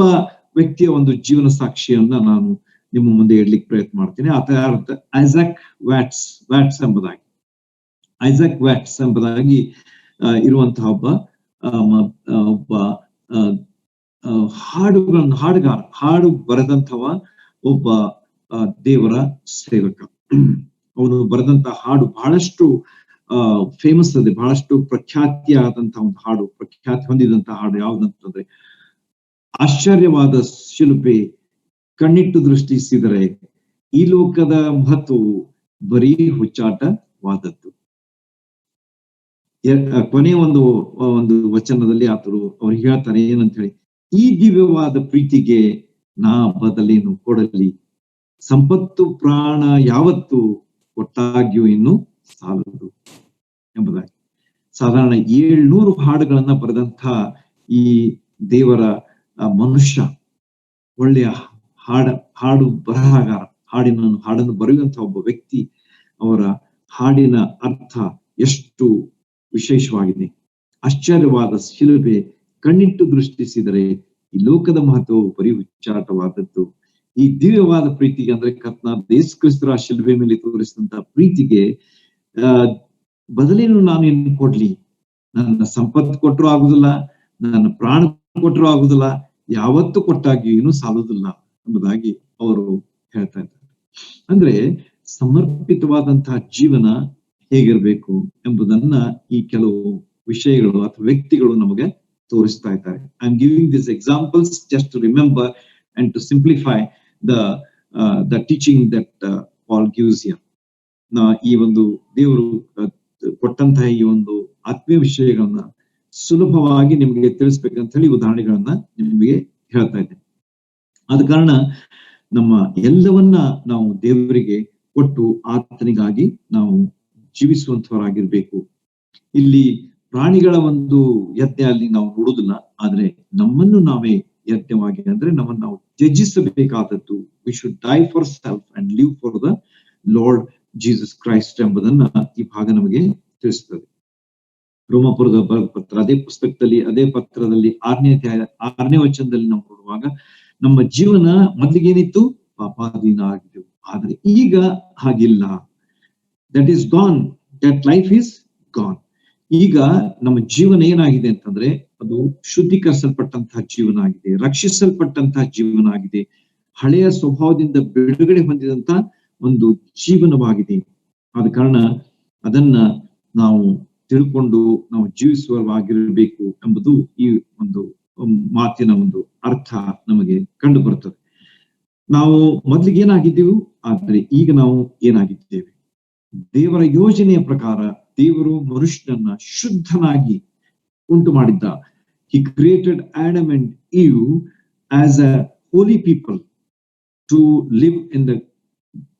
ವ್ಯಕ್ತಿಯ ಒಂದು ಜೀವನ ಸಾಕ್ಷಿಯನ್ನ ನಾನು ನಿಮ್ಮ ಮುಂದೆ ಇಡ್ಲಿಕ್ಕೆ ಪ್ರಯತ್ನ ಮಾಡ್ತೀನಿ. ಆತ ಯಾರಂತ, ಐಸಾಕ್ ವ್ಯಾಟ್ಸ್ ಎಂಬುದಾಗಿ. ಐಸಾಕ್ ವ್ಯಾಟ್ಸ್ ಎಂಬುದಾಗಿ ಇರುವಂತಹ ಒಬ್ಬ ಹಾಡು ಬರೆದಂಥವ ಒಬ್ಬ ದೇವರ ಸೇವಕ. ಅವನು ಬರೆದಂತಹ ಹಾಡು ಬಹಳಷ್ಟು ಫೇಮಸ್ ಅದೆ, ಬಹಳಷ್ಟು ಪ್ರಖ್ಯಾತಿಯಾದಂತಹ ಒಂದು ಹಾಡು, ಪ್ರಖ್ಯಾತಿ ಹೊಂದಿದಂತಹ ಹಾಡು ಯಾವ್ದಂತಂದ್ರೆ, ಆಶ್ಚರ್ಯವಾದ ಶಿಲುಬೆ ಕಣ್ಣಿಟ್ಟು ದೃಷ್ಟಿಸಿದರೆ ಈ ಲೋಕದ ಮಹತ್ವವು ಬರೀ ಹುಚ್ಚಾಟವಾದದ್ದು. ಕೊನೆಯ ಒಂದು ವಚನದಲ್ಲಿ ಅವ್ರು ಹೇಳ್ತಾರೆ ಏನಂತ ಹೇಳಿ, ಈ ದಿವ್ಯವಾದ ಪ್ರೀತಿಗೆ ನಾ ಬದಲೇನು ಕೊಡಲಿ, ಸಂಪತ್ತು ಪ್ರಾಣ ಯಾವತ್ತು ಒಟ್ಟಾಗಿಯೂ ಇನ್ನು ಸಾಲದು ಎಂಬುದಾಗಿ. ಸಾಧಾರಣ 700 ಹಾಡುಗಳನ್ನ ಬರೆದಂತ ಈ ದೇವರ ಮನುಷ್ಯ, ಒಳ್ಳೆಯ ಹಾಡು ಬರಹಗಾರ, ಹಾಡನ್ನು ಬರೆಯುವಂತಹ ಒಬ್ಬ ವ್ಯಕ್ತಿ. ಅವರ ಹಾಡಿನ ಅರ್ಥ ಎಷ್ಟು ವಿಶೇಷವಾಗಿದೆ. ಆಶ್ಚರ್ಯವಾದ ಶಿಲುಬೆ ಕಣ್ಣಿಟ್ಟು ದೃಷ್ಟಿಸಿದರೆ ಈ ಲೋಕದ ಮಹತ್ವವು ಬರೀ ಹುಚ್ಚಾಟವಾದದ್ದು. ಈ ದಿವ್ಯವಾದ ಪ್ರೀತಿಗೆ ಅಂದ್ರೆ ಕರ್ತನಾದ ಯೇಸು ಕ್ರಿಸ್ತರ ಶಿಲುಬೆ ಮೇಲೆ ತೋರಿಸಿದಂತಹ ಪ್ರೀತಿಗೆ ಬದಲೇನು ನಾನು ಏನ್ ಕೊಡ್ಲಿ? ನನ್ನ ಸಂಪತ್ತು ಕೊಟ್ಟರು ಆಗುದಿಲ್ಲ, ನನ್ನ ಪ್ರಾಣ ಕೊಟ್ಟರು ಆಗುದಿಲ್ಲ, ಯಾವತ್ತು ಕೊಟ್ಟಾಗಿ ಏನೂ ಸಾಲುದಿಲ್ಲ ಎಂಬುದಾಗಿ ಅವರು ಹೇಳ್ತಾ ಇದ್ದಾರೆ. ಅಂದ್ರೆ ಸಮರ್ಪಿತವಾದಂತಹ ಜೀವನ ಹೇಗಿರ್ಬೇಕು ಎಂಬುದನ್ನ ಈ ಕೆಲವು ವಿಷಯಗಳು ಅಥವಾ ವ್ಯಕ್ತಿಗಳು ನಮಗೆ ತೋರಿಸ್ತಾ ಇದ್ದಾರೆ. I am giving this examples just to remember and to simplify the teaching that Paul gives here. ಈ ಒಂದು ದೇವರು ಕೊಟ್ಟಂತಹ ಈ ಒಂದು ಆತ್ಮೀಯ ವಿಷಯಗಳನ್ನ ಸುಲಭವಾಗಿ ನಿಮಗೆ ತಿಳಿಸ್ಬೇಕಂತ ಹೇಳಿ ಉದಾಹರಣೆಗಳನ್ನ ನಿಮಗೆ ಹೇಳ್ತಾ ಇದ್ದೇನೆ. ಆದ ಕಾರಣ ನಮ್ಮ ಎಲ್ಲವನ್ನ ನಾವು ದೇವರಿಗೆ ಕೊಟ್ಟು ಆತನಿಗಾಗಿ ನಾವು ಜೀವಿಸುವಂತವರಾಗಿರ್ಬೇಕು. ಇಲ್ಲಿ ಪ್ರಾಣಿಗಳ ಒಂದು ಯಜ್ಞ ಅಲ್ಲಿ ನಾವು ನೋಡುವುದಿಲ್ಲ, ಆದ್ರೆ ನಮ್ಮನ್ನು ನಾವೇ ಯಜ್ಞವಾಗಿ ಅಂದ್ರೆ ನಮ್ಮನ್ನು ನಾವು ತ್ಯಜಿಸಬೇಕಾದದ್ದು. We should die for self and live for the Lord Jesus Christ ಎಂಬುದನ್ನ ಈ ಭಾಗ ನಮಗೆ ತಿಳಿಸ್ತದೆ. ರೋಮಾಪುರದ ಪತ್ರ ಅದೇ ಪುಸ್ತಕದಲ್ಲಿ ಅದೇ ಪತ್ರದಲ್ಲಿ 6ನೇ ವಚನದಲ್ಲಿ ನಾವು ನೋಡುವಾಗ ನಮ್ಮ ಜೀವನ ಮೊದಲಿಗೇನಿತ್ತು? ಪಾಪಾಧೀನ ಆಗಿದ್ದೆವು, ಆದ್ರೆ ಈಗ ಹಾಗಿಲ್ಲ. That is gone, that life is gone. ಈಗ ನಮ್ಮ ಜೀವನ ಏನಾಗಿದೆ ಅಂತಂದ್ರೆ ಅದು ಶುದ್ಧೀಕರಿಸಲ್ಪಟ್ಟಂತಹ ಜೀವನ ಆಗಿದೆ, ರಕ್ಷಿಸಲ್ಪಟ್ಟಂತಹ ಜೀವನ ಆಗಿದೆ, ಹಳೆಯ ಸ್ವಭಾವದಿಂದ ಬಿಡುಗಡೆ ಹೊಂದಿದಂತ ಒಂದು ಜೀವನವಾಗಿದೆ. ಆದ ಕಾರಣ ಅದನ್ನ ನಾವು ತಿಳ್ಕೊಂಡು ನಾವು ಜೀವಿಸುವವಾಗಿರಬೇಕು ಎಂಬುದು ಈ ಒಂದು ಮಾತಿನ ಒಂದು ಅರ್ಥ ನಮಗೆ ಕಂಡು ಬರುತ್ತದೆ. ನಾವು ಮೊದಲಿಗೆ ಏನಾಗಿದ್ದೆವು, ಆದ್ರೆ ಈಗ ನಾವು ಏನಾಗಿದ್ದೇವೆ? ದೇವರ ಯೋಜನೆಯ ಪ್ರಕಾರ ದೇವರು ಮನುಷ್ಯನನ್ನ ಶುದ್ಧನಾಗಿ ಉಂಟು ಮಾಡಿದ್ದ. He created Adam and Eve as a holy people to live in the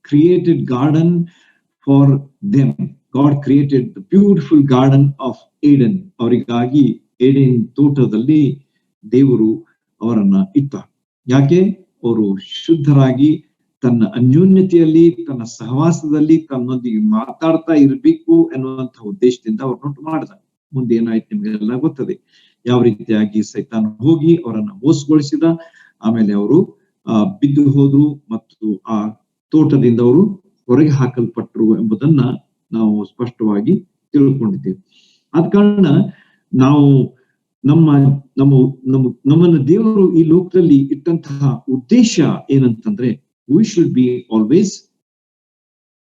created garden for them. God created the beautiful garden of Eden. ಅವರಿಗಾಗಿ ಏಡೆನ್ ತೋಟದಲ್ಲಿ ದೇವರು ಅವರನ್ನ ಇಟ್ಟ. ಯಾಕೆ? ಅವರು ಶುದ್ಧರಾಗಿ ತನ್ನ ಅನ್ಯೋನ್ಯತೆಯಲ್ಲಿ, ತನ್ನ ಸಹವಾಸದಲ್ಲಿ ತನ್ನೊಂದಿಗೆ ಮಾತಾಡ್ತಾ ಇರ್ಬೇಕು ಎನ್ನುವಂತಹ ಉದ್ದೇಶದಿಂದ ಅವ್ರನ್ನುಂಟು ಮಾಡಿದ. ಮುಂದೆ ಏನಾಯ್ತು ನಿಮಗೆಲ್ಲ ಗೊತ್ತದೆ. ಯಾವ ರೀತಿಯಾಗಿ ಸೈತಾನ ಹೋಗಿ ಅವರನ್ನ ಮೋಸಗೊಳಿಸಿದ, ಆಮೇಲೆ ಅವರು ಬಿದ್ದು ಹೋದ್ರು ಮತ್ತು ಆ ತೋಟದಿಂದ ಅವರು ಹೊರಗೆ ಹಾಕಲ್ಪಟ್ಟರು ಎಂಬುದನ್ನ ನಾವು ಸ್ಪಷ್ಟವಾಗಿ ತಿಳ್ಕೊಂಡಿದ್ದೇವೆ. ಆದ ಕಾರಣ ನಾವು ನಮ್ಮನ್ನು ದೇವರು ಈ ಲೋಕದಲ್ಲಿ ಇಟ್ಟಂತಹ ಉದ್ದೇಶ ಏನಂತಂದ್ರೆ we should be always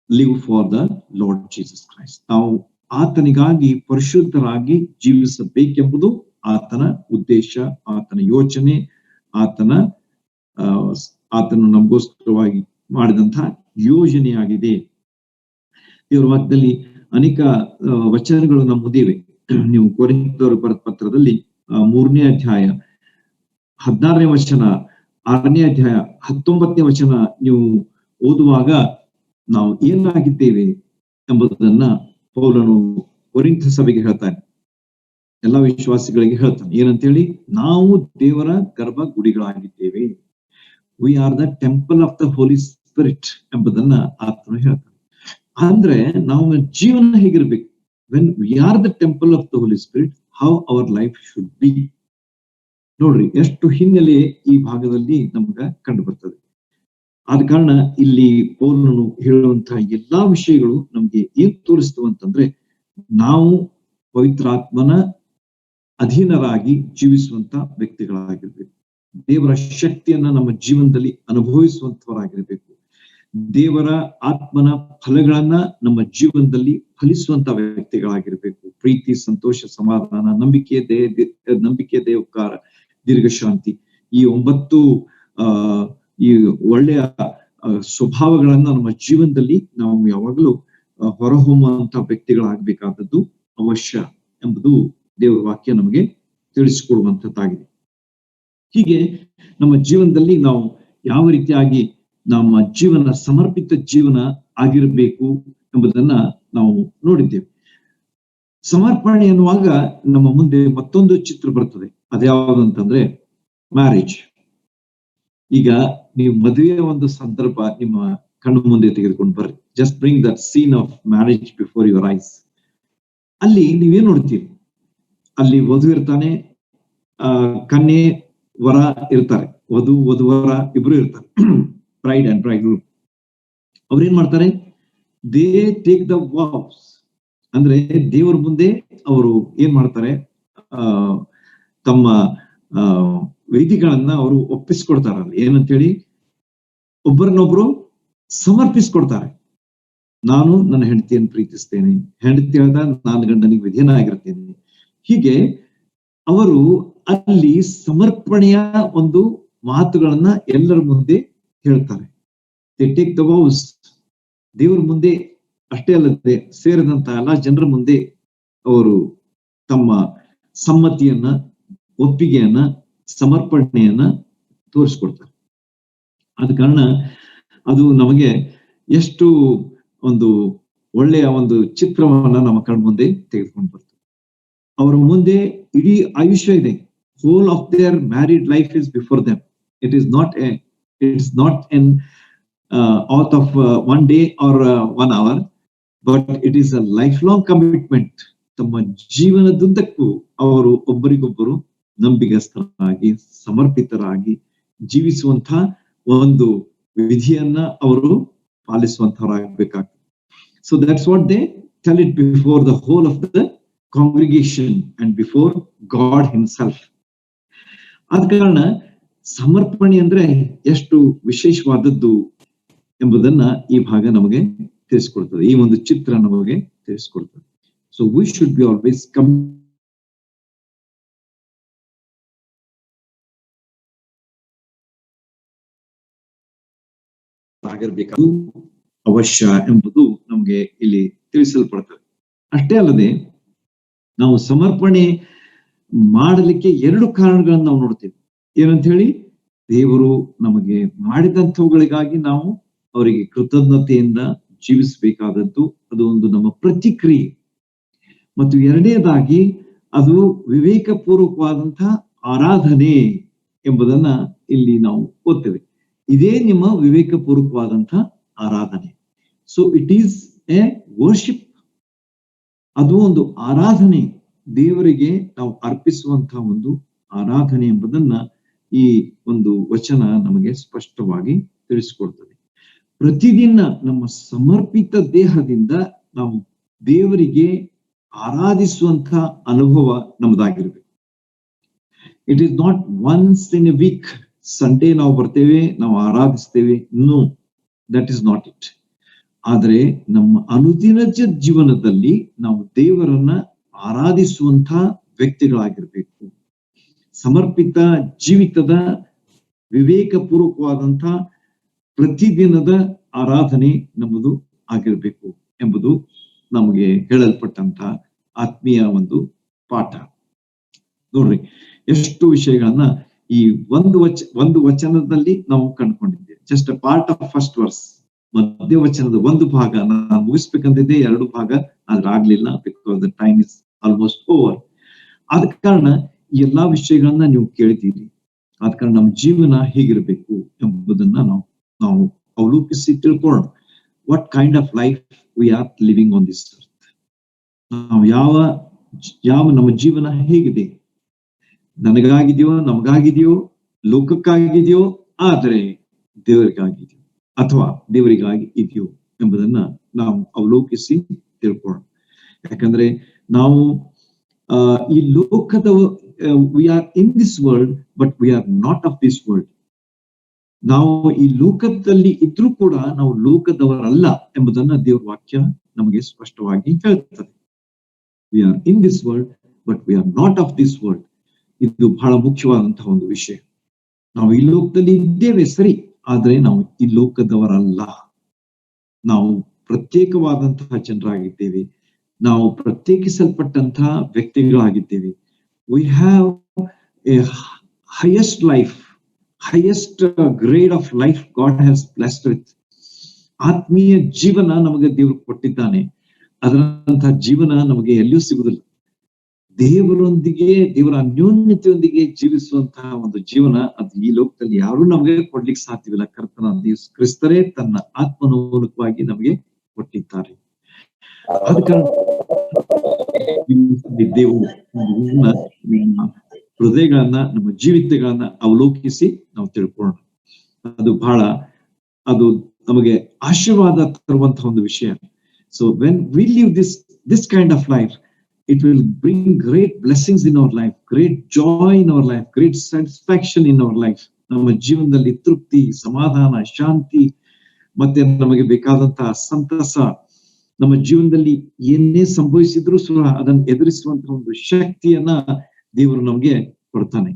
live for the Lord Jesus Christ. ನಾವು ಆತನಿಗಾಗಿ ಪರಿಶುದ್ಧರಾಗಿ ಜೀವಿಸಬೇಕೆಂಬುದು ಆತನ ಉದ್ದೇಶ, ಆತನ ಯೋಚನೆ, ಆತನು ನಮಗೋಸ್ಕರವಾಗಿ ಮಾಡಿದಂತಹ ಯೋಜನೆಯಾಗಿದೆ. ದೇವರ ವಾಕ್ಯದಲ್ಲಿ ಅನೇಕ ವಚನಗಳು ನಮ್ಮ ಮುಂದಿವೆ. ನೀವು ಕೊರಿಂಥದವರ ಬರೆದ ಪತ್ರದಲ್ಲಿ 3ನೇ ಅಧ್ಯಾಯ 16ನೇ ವಚನ, 6ನೇ ಅಧ್ಯಾಯ 19ನೇ ವಚನ ನೀವು ಓದುವಾಗ ನಾವು ಏನಾಗಿದ್ದೇವೆ ಎಂಬುದನ್ನ ಪೌಲನು ಕೊರಿಂಥ ಸಭೆಗೆ ಹೇಳ್ತಾನೆ, ಎಲ್ಲಾ ವಿಶ್ವಾಸಿಗಳಿಗೆ ಹೇಳ್ತಾನೆ. ಏನಂತೇಳಿ? ನಾವು ದೇವರ ಗರ್ಭ ಗುಡಿಗಳಾಗಿದ್ದೇವೆ. We are the temple of the Holy Spirit ಎಂಬುದನ್ನ ಆತನು ಹೇಳ್ತಾನೆ. ಅಂದ್ರೆ ನಾವು ಜೀವನ ಹೇಗಿರ್ಬೇಕು? When we are the temple of the Holy Spirit, how our life should be. ನೋಡ್ರಿ ಎಷ್ಟು ಹಿನ್ನೆಲೆ ಈ ಭಾಗದಲ್ಲಿ ನಮ್ಗ ಕಂಡು ಬರ್ತದೆ. ಆದ ಕಾರಣ ಇಲ್ಲಿ ಪೌಲನು ಹೇಳುವಂತಹ ಎಲ್ಲಾ ವಿಷಯಗಳು ನಮ್ಗೆ ಏನ್ ತೋರಿಸ್ತವ ಅಂತಂದ್ರೆ ನಾವು ಪವಿತ್ರಾತ್ಮನ ಅಧೀನರಾಗಿ ಜೀವಿಸುವಂತ ವ್ಯಕ್ತಿಗಳಾಗಿರ್ಬೇಕು. ದೇವರ ಶಕ್ತಿಯನ್ನ ನಮ್ಮ ಜೀವನದಲ್ಲಿ ಅನುಭವಿಸುವಂತವರಾಗಿರ್ಬೇಕು. ದೇವರ ಆತ್ಮನ ಫಲಗಳನ್ನ ನಮ್ಮ ಜೀವನದಲ್ಲಿ ಫಲಿಸುವಂತ ವ್ಯಕ್ತಿಗಳಾಗಿರ್ಬೇಕು. ಪ್ರೀತಿ, ಸಂತೋಷ, ಸಮಾಧಾನ, ನಂಬಿಕೆ, ದಯೆ, ದೀರ್ಘಶಾಂತಿ, ಈ 9 ಈ ಒಳ್ಳೆಯ ಸ್ವಭಾವಗಳನ್ನ ನಮ್ಮ ಜೀವನದಲ್ಲಿ ನಾವು ಯಾವಾಗಲೂ ಹೊರಹೊಮ್ಮುವಂತ ವ್ಯಕ್ತಿಗಳಾಗಬೇಕಾದದ್ದು ಅವಶ್ಯ ಎಂಬುದು ದೇವರ ವಾಕ್ಯ ನಮಗೆ ತಿಳಿಸಿಕೊಡುವಂತದ್ದಾಗಿದೆ. ಹೀಗೆ ನಮ್ಮ ಜೀವನದಲ್ಲಿ ನಾವು ಯಾವ ರೀತಿಯಾಗಿ ನಮ್ಮ ಜೀವನ ಸಮರ್ಪಿತ ಜೀವನ ಆಗಿರಬೇಕು ಎಂಬುದನ್ನ ನಾವು ನೋಡಿದ್ದೇವೆ. ಸಮರ್ಪಣೆ ಎನ್ನುವಾಗ ನಮ್ಮ ಮುಂದೆ ಮತ್ತೊಂದು ಚಿತ್ರ ಬರ್ತದೆ. ಅದ್ಯಾವುದು ಅಂತಂದ್ರೆ ಮ್ಯಾರೇಜ್. ಈಗ ನೀವು ಮದುವೆಯ ಒಂದು ಸಂದರ್ಭ ನಿಮ್ಮ ಕಣ್ಣು ಮುಂದೆ ತೆಗೆದುಕೊಂಡು ಬರ್ರಿ. Just bring that scene of marriage before your eyes. ಅಲ್ಲಿ ನೀವೇನ್ ನೋಡ್ತೀರಿ? ಅಲ್ಲಿ ವಧು ಇರ್ತಾನೆ, ಕನ್ಯೆ ವರ ಇರ್ತಾರೆ, ವಧುವರ ಇಬ್ರು ಇರ್ತಾರೆ, ಬ್ರೈಡ್ ಅಂಡ್ ಬ್ರೈಡ್ ಗ್ರೂಮ್. ಅವ್ರೇನ್ ಮಾಡ್ತಾರೆ? ದೇ ಟೇಕ್ ದ ವಾವ್ಸ್ ಅಂದ್ರೆ ದೇವರ ಮುಂದೆ ಅವರು ಏನ್ ಮಾಡ್ತಾರೆ, ಆ ತಮ್ಮ ಆ ವೈದಿಗಳನ್ನ ಅವರು ಒಪ್ಪಿಸ್ಕೊಡ್ತಾರಲ್ಲ, ಏನಂತೇಳಿ ಒಬ್ಬರನ್ನೊಬ್ರು ಸಮರ್ಪಿಸ್ಕೊಡ್ತಾರೆ. ನಾನು ನನ್ನ ಹೆಂಡತಿಯನ್ನು ಪ್ರೀತಿಸ್ತೇನೆ, ಹೆಂಡತಿ ಹೇಳ್ದ ನಾನು ಗಂಡನಿಗೆ ವಿಧೇಯನಾಗಿರ್ತೇನೆ. ಹೀಗೆ ಅವರು ಅಲ್ಲಿ ಸಮರ್ಪಣೆಯ ಒಂದು ಮಾತುಗಳನ್ನ ಎಲ್ಲರ ಮುಂದೆ ಹೇಳ್ತಾರೆ. They take the vows. ದೇವರ ಮುಂದೆ ಅಷ್ಟೇ ಅಲ್ಲದೆ ಸೇರಿದಂತ ಎಲ್ಲಾ ಜನರ ಮುಂದೆ ಅವರು ತಮ್ಮ ಸಮ್ಮತಿಯನ್ನ, ಒಪ್ಪಿಗೆಯನ್ನ, ಸಮರ್ಪಣೆಯನ್ನ ತೋರಿಸ್ಕೊಡ್ತಾರೆ. ಆದ ಕಾರಣ ಅದು ನಮಗೆ ಎಷ್ಟು ಒಂದು ಒಳ್ಳೆಯ ಒಂದು ಚಿತ್ರವನ್ನ ನಮ್ಮ ಕಣ್ಮುಂದೆ ತೆಗೆದುಕೊಂಡು ಬರ್ತದೆ. ಅವರ ಮುಂದೆ ಇಡೀ ಆಯುಷ್ಯ ಇದೆ. Hole of their married life is before them. It is not an out of one day or 1 hour, but it is a life long commitment. ತಮ್ಮ ಜೀವನದುದ್ದಕ್ಕೂ ಅವರು ಒಬ್ಬರಿಗೊಬ್ಬರು ನಂಬಿಗಸ್ತರಾಗಿ, ಸಮರ್ಪಿತರಾಗಿ ಜೀವಿಸುವಂತಹ ಒಂದು ವಿಧಿಯನ್ನ ಅವರು ಪಾಲಿಸುವಂತವರಾಗಬೇಕಾಗ್ತದೆ. So that's what they tell it before the whole of the congregation and before God himself. ಆದ ಕಾರಣ ಸಮರ್ಪಣೆ ಅಂದ್ರೆ ಎಷ್ಟು ವಿಶೇಷವಾದದ್ದು ಎಂಬುದನ್ನ ಈ ಭಾಗ ನಮಗೆ ತಿಳಿಸ್ಕೊಡ್ತದೆ, ಈ ಒಂದು ಚಿತ್ರ ನಮಗೆ ತಿಳಿಸ್ಕೊಡ್ತದೆ. So we should be always ಆಗಿರ್ಬೇಕು, ಅವಶ್ಯ ಎಂಬುದು ನಮಗೆ ಇಲ್ಲಿ ತಿಳಿಸಲ್ಪಡ್ತದೆ. ಅಷ್ಟೇ ಅಲ್ಲದೆ ನಾವು ಸಮರ್ಪಣೆ ಮಾಡಲಿಕ್ಕೆ 2 ಕಾರಣಗಳನ್ನು ನಾವು ನೋಡ್ತೀವಿ. ಏನಂತ ಹೇಳಿ, ದೇವರು ನಮಗೆ ಮಾಡಿದಂಥವುಗಳಿಗಾಗಿ ನಾವು ಅವರಿಗೆ ಕೃತಜ್ಞತೆಯಿಂದ ಜೀವಿಸಬೇಕಾದದ್ದು, ಅದು ಒಂದು ನಮ್ಮ ಪ್ರತಿಕ್ರಿಯೆ. ಮತ್ತು ಎರಡನೇದಾಗಿ ಅದು ವಿವೇಕಪೂರ್ವಕವಾದಂತಹ ಆರಾಧನೆ ಎಂಬುದನ್ನ ಇಲ್ಲಿ ನಾವು ಓದ್ತೇವೆ. ಇದೇ ನಿಮ್ಮ ವಿವೇಕಪೂರ್ವಕವಾದಂತಹ ಆರಾಧನೆ. So it is A worship. ಅದು ಒಂದು ಆರಾಧನೆ, ದೇವರಿಗೆ ನಾವು ಅರ್ಪಿಸುವಂತಹ ಒಂದು ಆರಾಧನೆ ಎಂಬುದನ್ನ ಈ ಒಂದು ವಚನ ನಮಗೆ ಸ್ಪಷ್ಟವಾಗಿ ತಿಳಿಸಿಕೊಡ್ತದೆ. ಪ್ರತಿದಿನ ನಮ್ಮ ಸಮರ್ಪಿತ ದೇಹದಿಂದ ನಾವು ದೇವರಿಗೆ ಆರಾಧಿಸುವಂತಹ ಅನುಭವ ನಮ್ದಾಗಿರ್ಬೇಕು. It is not once in a week, Sunday ನಾವು ಬರ್ತೇವೆ, ನಾವು ಆರಾಧಿಸ್ತೇವೆ. No, that is not it. ಆದ್ರೆ ನಮ್ಮ ಅನುದಿನ ಜೀವನದಲ್ಲಿ ನಾವು ದೇವರನ್ನ ಆರಾಧಿಸುವಂತಹ ವ್ಯಕ್ತಿಗಳಾಗಿರ್ಬೇಕು. ಸಮರ್ಪಿತ ಜೀವಿತದ ವಿವೇಕಪೂರ್ವಕವಾದಂತಹ ಪ್ರತಿದಿನದ ಆರಾಧನೆ ನಮ್ಮದು ಆಗಿರ್ಬೇಕು ಎಂಬುದು ನಮಗೆ ಹೇಳಲ್ಪಟ್ಟಂತ ಆತ್ಮೀಯ ಒಂದು ಪಾಠ. ನೋಡ್ರಿ, ಎಷ್ಟು ವಿಷಯಗಳನ್ನ ಈ ಒಂದು ವಚನದಲ್ಲಿ ನಾವು ಕಂಡುಕೊಂಡಿದ್ದೇವೆ. Just a part of first verse, ಮಧ್ಯ ವಚನದ ಒಂದು ಭಾಗ ನಾನು ಮುಗಿಸ್ಬೇಕಂತಿದ್ದೆ, 2 ಭಾಗ ಆದ್ರೆ ಆಗ್ಲಿಲ್ಲ, because the time is almost over. ಆದ ಕಾರಣ ಈ ಎಲ್ಲಾ ವಿಷಯಗಳನ್ನ ನೀವು ಕೇಳಿದ್ದೀರಿ. ಆದ ಕಾರಣ ನಮ್ಮ ಜೀವನ ಹೇಗಿರ್ಬೇಕು ಎಂಬುದನ್ನ ನಾವು ಅವಲೋಕಿಸಿ ತಿಳ್ಕೊಳ್ಳೋಣ. What kind of life we are living on this earth. ನಾವು ಯಾವ ನಮ್ಮ ಜೀವನ ಹೇಗಿದೆ, ನನಗಾಗಿದೆಯೋ, ನಮಗಾಗಿದೆಯೋ, ಲೋಕಕ್ಕಾಗಿದೆಯೋ, ಆದರೆ ದೇವರಿಗಾಗಿದೆಯೋ ಅಥವಾ ದೇವರಿಗಾಗಿ ಇದೆಯೋ ಎಂಬುದನ್ನ ನಾವು ಅವಲೋಕಿಸಿ ತಿಳ್ಕೊಳ್ಳೋಣ. ಯಾಕಂದ್ರೆ ನಾವು ಈ ಲೋಕದ V are in this world but we are not of this world. ನಾವು ಈ ಲೋಕದಲ್ಲಿ ಇದ್ರೂ ಕೂಡ ನಾವು ಲೋಕದವರಲ್ಲ ಎಂಬುದನ್ನ ದೇವರ ವಾಕ್ಯ ನಮಗೆ ಸ್ಪಷ್ಟವಾಗಿ ಹೇಳ್ತದೆ. V are in this world but we are not of this world. ಇದು ಬಹಳ ಮುಖ್ಯವಾದಂತಹ ಒಂದು ವಿಷಯ. ನಾವು ಈ ಲೋಕದಲ್ಲಿ ಇದ್ದೇವೆ ಸರಿ, ಆದ್ರೆ ನಾವು ಈ ಲೋಕದವರಲ್ಲ. ನಾವು ಪ್ರತ್ಯೇಕವಾದಂತಹ ಜನರಾಗಿದ್ದೇವೆ, ನಾವು ಪ್ರತ್ಯೇಕಿಸಲ್ಪಟ್ಟಂತಹ ವ್ಯಕ್ತಿಗಳಾಗಿದ್ದೇವೆ. We have a highest life, highest grade of life God has blessed with. ಆತ್ಮೀಯ ಜೀವನ ನಮಗೆ ದೇವರು ಕೊಟ್ಟಿದ್ದಾನೆ. ಅದರಂತಹ ಜೀವನ ನಮಗೆ ಎಲ್ಲಿಯೂ ಸಿಗುವುದಿಲ್ಲ. ದೇವರೊಂದಿಗೆ, ದೇವರ ಅನ್ಯೋನ್ಯತೆಯೊಂದಿಗೆ ಜೀವಿಸುವಂತಹ ಒಂದು ಜೀವನ ಅದು ಈ ಲೋಕದಲ್ಲಿ ಯಾರು ನಮಗೆ ಕೊಡ್ಲಿಕ್ಕೆ ಸಾಧ್ಯವಿಲ್ಲ. ಕರ್ತನ ಕ್ರಿಸ್ತರೇ ತನ್ನ ಆತ್ಮನ ಮೂಲಕವಾಗಿ ನಮಗೆ ಕೊಟ್ಟಿದ್ದಾರೆ. ಆದ ಕಾರಣ ನಮ್ಮ ಹೃದಯಗಳನ್ನ, ನಮ್ಮ ಜೀವಿತಗಳನ್ನ ಅವಲೋಕಿಸಿ ನಾವು ತಿಳ್ಕೊಳ್ಳೋಣ. ಅದು ನಮಗೆ ಆಶೀರ್ವಾದ ತರುವಂತಹ ಒಂದು ವಿಷಯ. So when we live this this kind of life, it will bring great blessings in our life, great joy in our life, great satisfaction in our life. ನಮ್ಮ ಜೀವನದಲ್ಲಿ ತೃಪ್ತಿ, ಸಮಾಧಾನ, ಶಾಂತಿ ಮತ್ತೆ ನಮಗೆ ಬೇಕಾದಂತಹ ಸಂತಸ, ನಮ್ಮ ಜೀವನದಲ್ಲಿ ಏನೇ ಸಂಭವಿಸಿದ್ರು ಸಹ ಅದನ್ನು ಎದುರಿಸುವಂತಹ ಒಂದು ಶಕ್ತಿಯನ್ನ ದೇವರು ನಮ್ಗೆ ಕೊಡ್ತಾನೆ.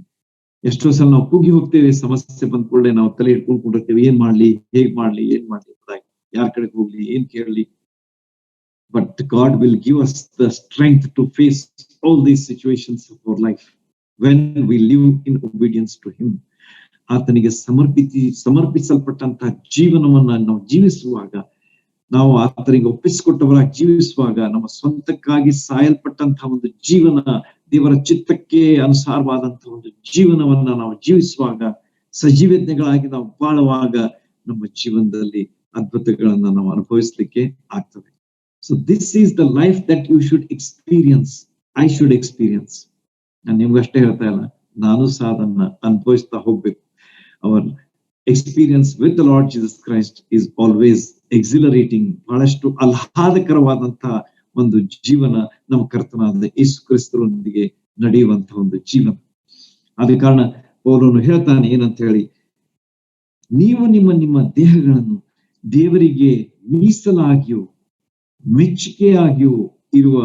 ಎಷ್ಟೋ ಸಲ ನಾವು ಕೂಗಿ ಹೋಗ್ತೇವೆ, ಸಮಸ್ಯೆ ಬಂದ ಕೂಡಲೇ ನಾವು ತಲೆ ಇಟ್ಕೊಂಡ್ಕೊಂಡಿರ್ತೇವೆ, ಏನ್ ಮಾಡ್ಲಿ, ಹೇಗ್ ಮಾಡ್ಲಿ, ಯಾರ ಕಡೆಗೆ ಹೋಗ್ಲಿ, ಏನ್ ಕೇಳಲಿ. But God will give us the strength to face all these situations of our life when we live in obedience to Him. ಆತನಿಗೆ ಸಮರ್ಪಿಸಲ್ಪಟ್ಟಂತಹ ಜೀವನವನ್ನ ನಾವು ಜೀವಿಸುವಾಗ, ನಾವು ಆತನಿಗೆ ಒಪ್ಪಿಸಿಕೊಟ್ಟವರಾಗಿ ಜೀವಿಸುವಾಗ, ನಮ್ಮ ಸ್ವಂತಕ್ಕಾಗಿ ಸಾಯಲ್ಪಟ್ಟಂತಹ ಒಂದು ಜೀವನ, ದೇವರ ಚಿತ್ತಕ್ಕೆ ಅನುಸಾರವಾದಂತಹ ಒಂದು ಜೀವನವನ್ನ ನಾವು ಜೀವಿಸುವಾಗ, ಸಜೀವಜ್ಞಗಳಾಗಿ ನಾವು ಬಾಳುವಾಗ ನಮ್ಮ ಜೀವನದಲ್ಲಿ ಅದ್ಭುತಗಳನ್ನ ನಾವು ಅನುಭವಿಸ್ಲಿಕ್ಕೆ ಆಗ್ತದೆ. So this is the life that you should experience. I should experience. ನಾನು ನಿಮ್ಗಷ್ಟೇ ಹೇಳ್ತಾ ಇಲ್ಲ, ನಾನು ಸಹ ಅದನ್ನ ಅನುಭವಿಸ್ತಾ ಹೋಗ್ಬೇಕು. Our experience with the Lord Jesus Christ is always exhilarating. ಬಹಳಷ್ಟು ಆಹ್ಲಾದಕರವಾದಂತಹ ಒಂದು ಜೀವನ ನಮ್ಮ ಕರ್ತನಾದ ಯೇಸು ಕ್ರಿಸ್ತರೊಂದಿಗೆ ನಡೆಯುವಂತಹ ಒಂದು ಜೀವನ. ಆದ ಕಾರಣ ಪೌಲನು ಹೇಳ್ತಾನೆ ಏನಂತ ಹೇಳಿ, ನೀವು ನಿಮ್ಮ ದೇಹಗಳನ್ನು ದೇವರಿಗೆ ಮೀಸಲಾಗಿಯೂ ಮೆಚ್ಚುಗೆಯಾಗಿಯೂ ಇರುವ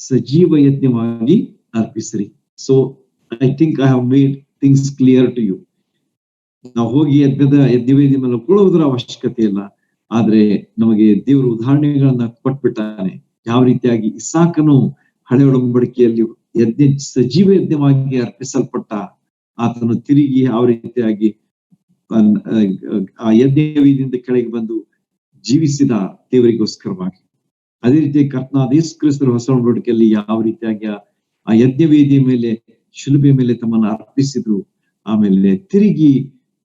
ಸಜೀವ ಯಜ್ಞವಾಗಿ ಅರ್ಪಿಸಿರಿ. So I think I have made things clear to you. ನಾವು ಹೋಗಿ ಯಜ್ಞವೇದಿ ಮೇಲೆ ಕೊಳ್ಳುವುದರ ಅವಶ್ಯಕತೆ ಇಲ್ಲ, ಆದ್ರೆ ನಮಗೆ ದೇವರು ಉದಾಹರಣೆಗಳನ್ನ ಕೊಟ್ಬಿಟ್ಟಾನೆ. ಯಾವ ರೀತಿಯಾಗಿ ಇಸಾಕನು ಹಳೆ ಒಡಂಬಡಿಕೆಯಲ್ಲಿ ಸಜೀವ ಯಜ್ಞವಾಗಿ ಅರ್ಪಿಸಲ್ಪಟ್ಟ, ಆತನು ತಿರುಗಿ ಯಾವ ರೀತಿಯಾಗಿ ಆ ಯಜ್ಞವೇದಿಯಿಂದ ಕೆಳಗೆ ಬಂದು ಜೀವಿಸಿದ ದೇವರಿಗೋಸ್ಕರವಾಗಿ, ಅದೇ ರೀತಿ ಕರ್ತನಾದ ಯೇಸು ಕ್ರಿಸ್ತರು ಹೊಸ ಒಡಂಬಡಿಕೆಯಲ್ಲಿ ಯಾವ ರೀತಿಯಾಗಿ ಆ ಯಜ್ಞವೇದಿಯ ಮೇಲೆ, ಶಿಲುಬೆ ಮೇಲೆ ತಮ್ಮನ್ನು ಅರ್ಪಿಸಿದ್ರು, ಆಮೇಲೆ ತಿರುಗಿ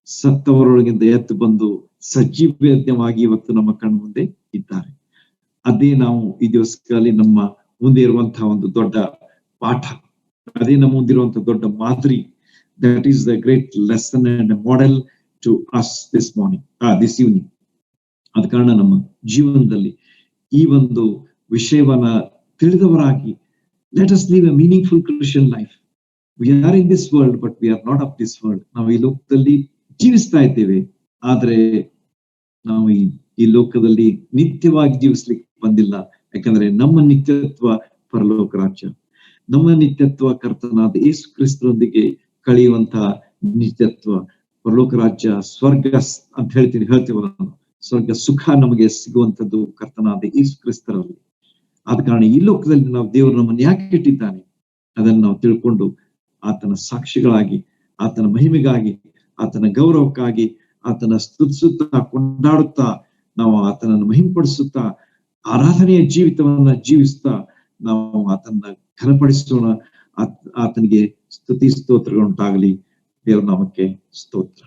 ಸತ್ತವರೊಳಗಿಂದ ಎದ್ದು ಬಂದು ಸಜೀವ ಯಜ್ಞವಾಗಿ ಇವತ್ತು ನಮ್ಮ ಕಣ್ಣು ಮುಂದೆ ಇದ್ದಾರೆ. ಅದೇ ನಾವು ಈ ದಿವಸಗಳಲ್ಲಿ ನಮ್ಮ ಮುಂದೆ ಇರುವಂತಹ ಒಂದು ದೊಡ್ಡ ಪಾಠ, ಅದೇ ನಮ್ಮ ಮುಂದಿರುವಂತಹ ದೊಡ್ಡ ಮಾದರಿ. That is the great lesson and model to us this evening. ಆದ ಕಾರಣ ನಮ್ಮ ಜೀವನದಲ್ಲಿ ಈ ಒಂದು ವಿಷಯವನ್ನ ತಿಳಿದವರಾಗಿ, let us live a meaningful Christian life. We are in this world but we are not of this world. ನಾವು ಈ ಲೋಕದಲ್ಲಿ ಜೀವಿಸ್ತಾ ಇದ್ದೇವೆ, ಆದ್ರೆ ನಾವು ಈ ಲೋಕದಲ್ಲಿ ನಿತ್ಯವಾಗಿ ಜೀವಿಸ್ಲಿಕ್ಕೆ ಬಂದಿಲ್ಲ. ಯಾಕಂದ್ರೆ ನಮ್ಮ ನಿತ್ಯತ್ವ ಪರಲೋಕ ರಾಜ್ಯ, ನಮ್ಮ ನಿತ್ಯತ್ವ ಕರ್ತನಾದ ಯೇಸು ಕ್ರಿಸ್ತರೊಂದಿಗೆ ಕಳೆಯುವಂತಹ ನಿತ್ಯತ್ವ, ಪರಲೋಕ ರಾಜ್ಯ, ಸ್ವರ್ಗ ಅಂತ ಹೇಳ್ತೀವಲ್ಲ, ಸ್ವರ್ಗ ಸುಖ ನಮಗೆ ಸಿಗುವಂತದ್ದು ಕರ್ತನಾದ ಯೇಸು ಕ್ರಿಸ್ತರಲ್ಲಿ. ಆದ ಕಾರಣ ಈ ಲೋಕದಲ್ಲಿ ನಾವು ದೇವರು ನಮ್ಮನ್ನು ಯಾಕೆ ಇಟ್ಟಿದ್ದಾನೆ ಅದನ್ನು ನಾವು ತಿಳ್ಕೊಂಡು ಆತನ ಸಾಕ್ಷಿಗಳಾಗಿ, ಆತನ ಮಹಿಮೆಗಾಗಿ, ಆತನ ಗೌರವಕ್ಕಾಗಿ ಆತನ ಸ್ತುತಿಸುತ್ತಾ, ಕೊಂಡಾಡುತ್ತಾ, ನಾವು ಆತನನ್ನು ಮಹಿಂಪಡಿಸುತ್ತಾ, ಆರಾಧನೆಯ ಜೀವಿತವನ್ನ ಜೀವಿಸ್ತಾ ನಾವು ಆತನ ಘನಪಡಿಸೋಣ. ಆತನಿಗೆ ಸ್ತುತಿ ಸ್ತೋತ್ರಗಳುಂಟಾಗಲಿ. ದೇವರ ನಾಮಕ್ಕೆ ಸ್ತೋತ್ರ.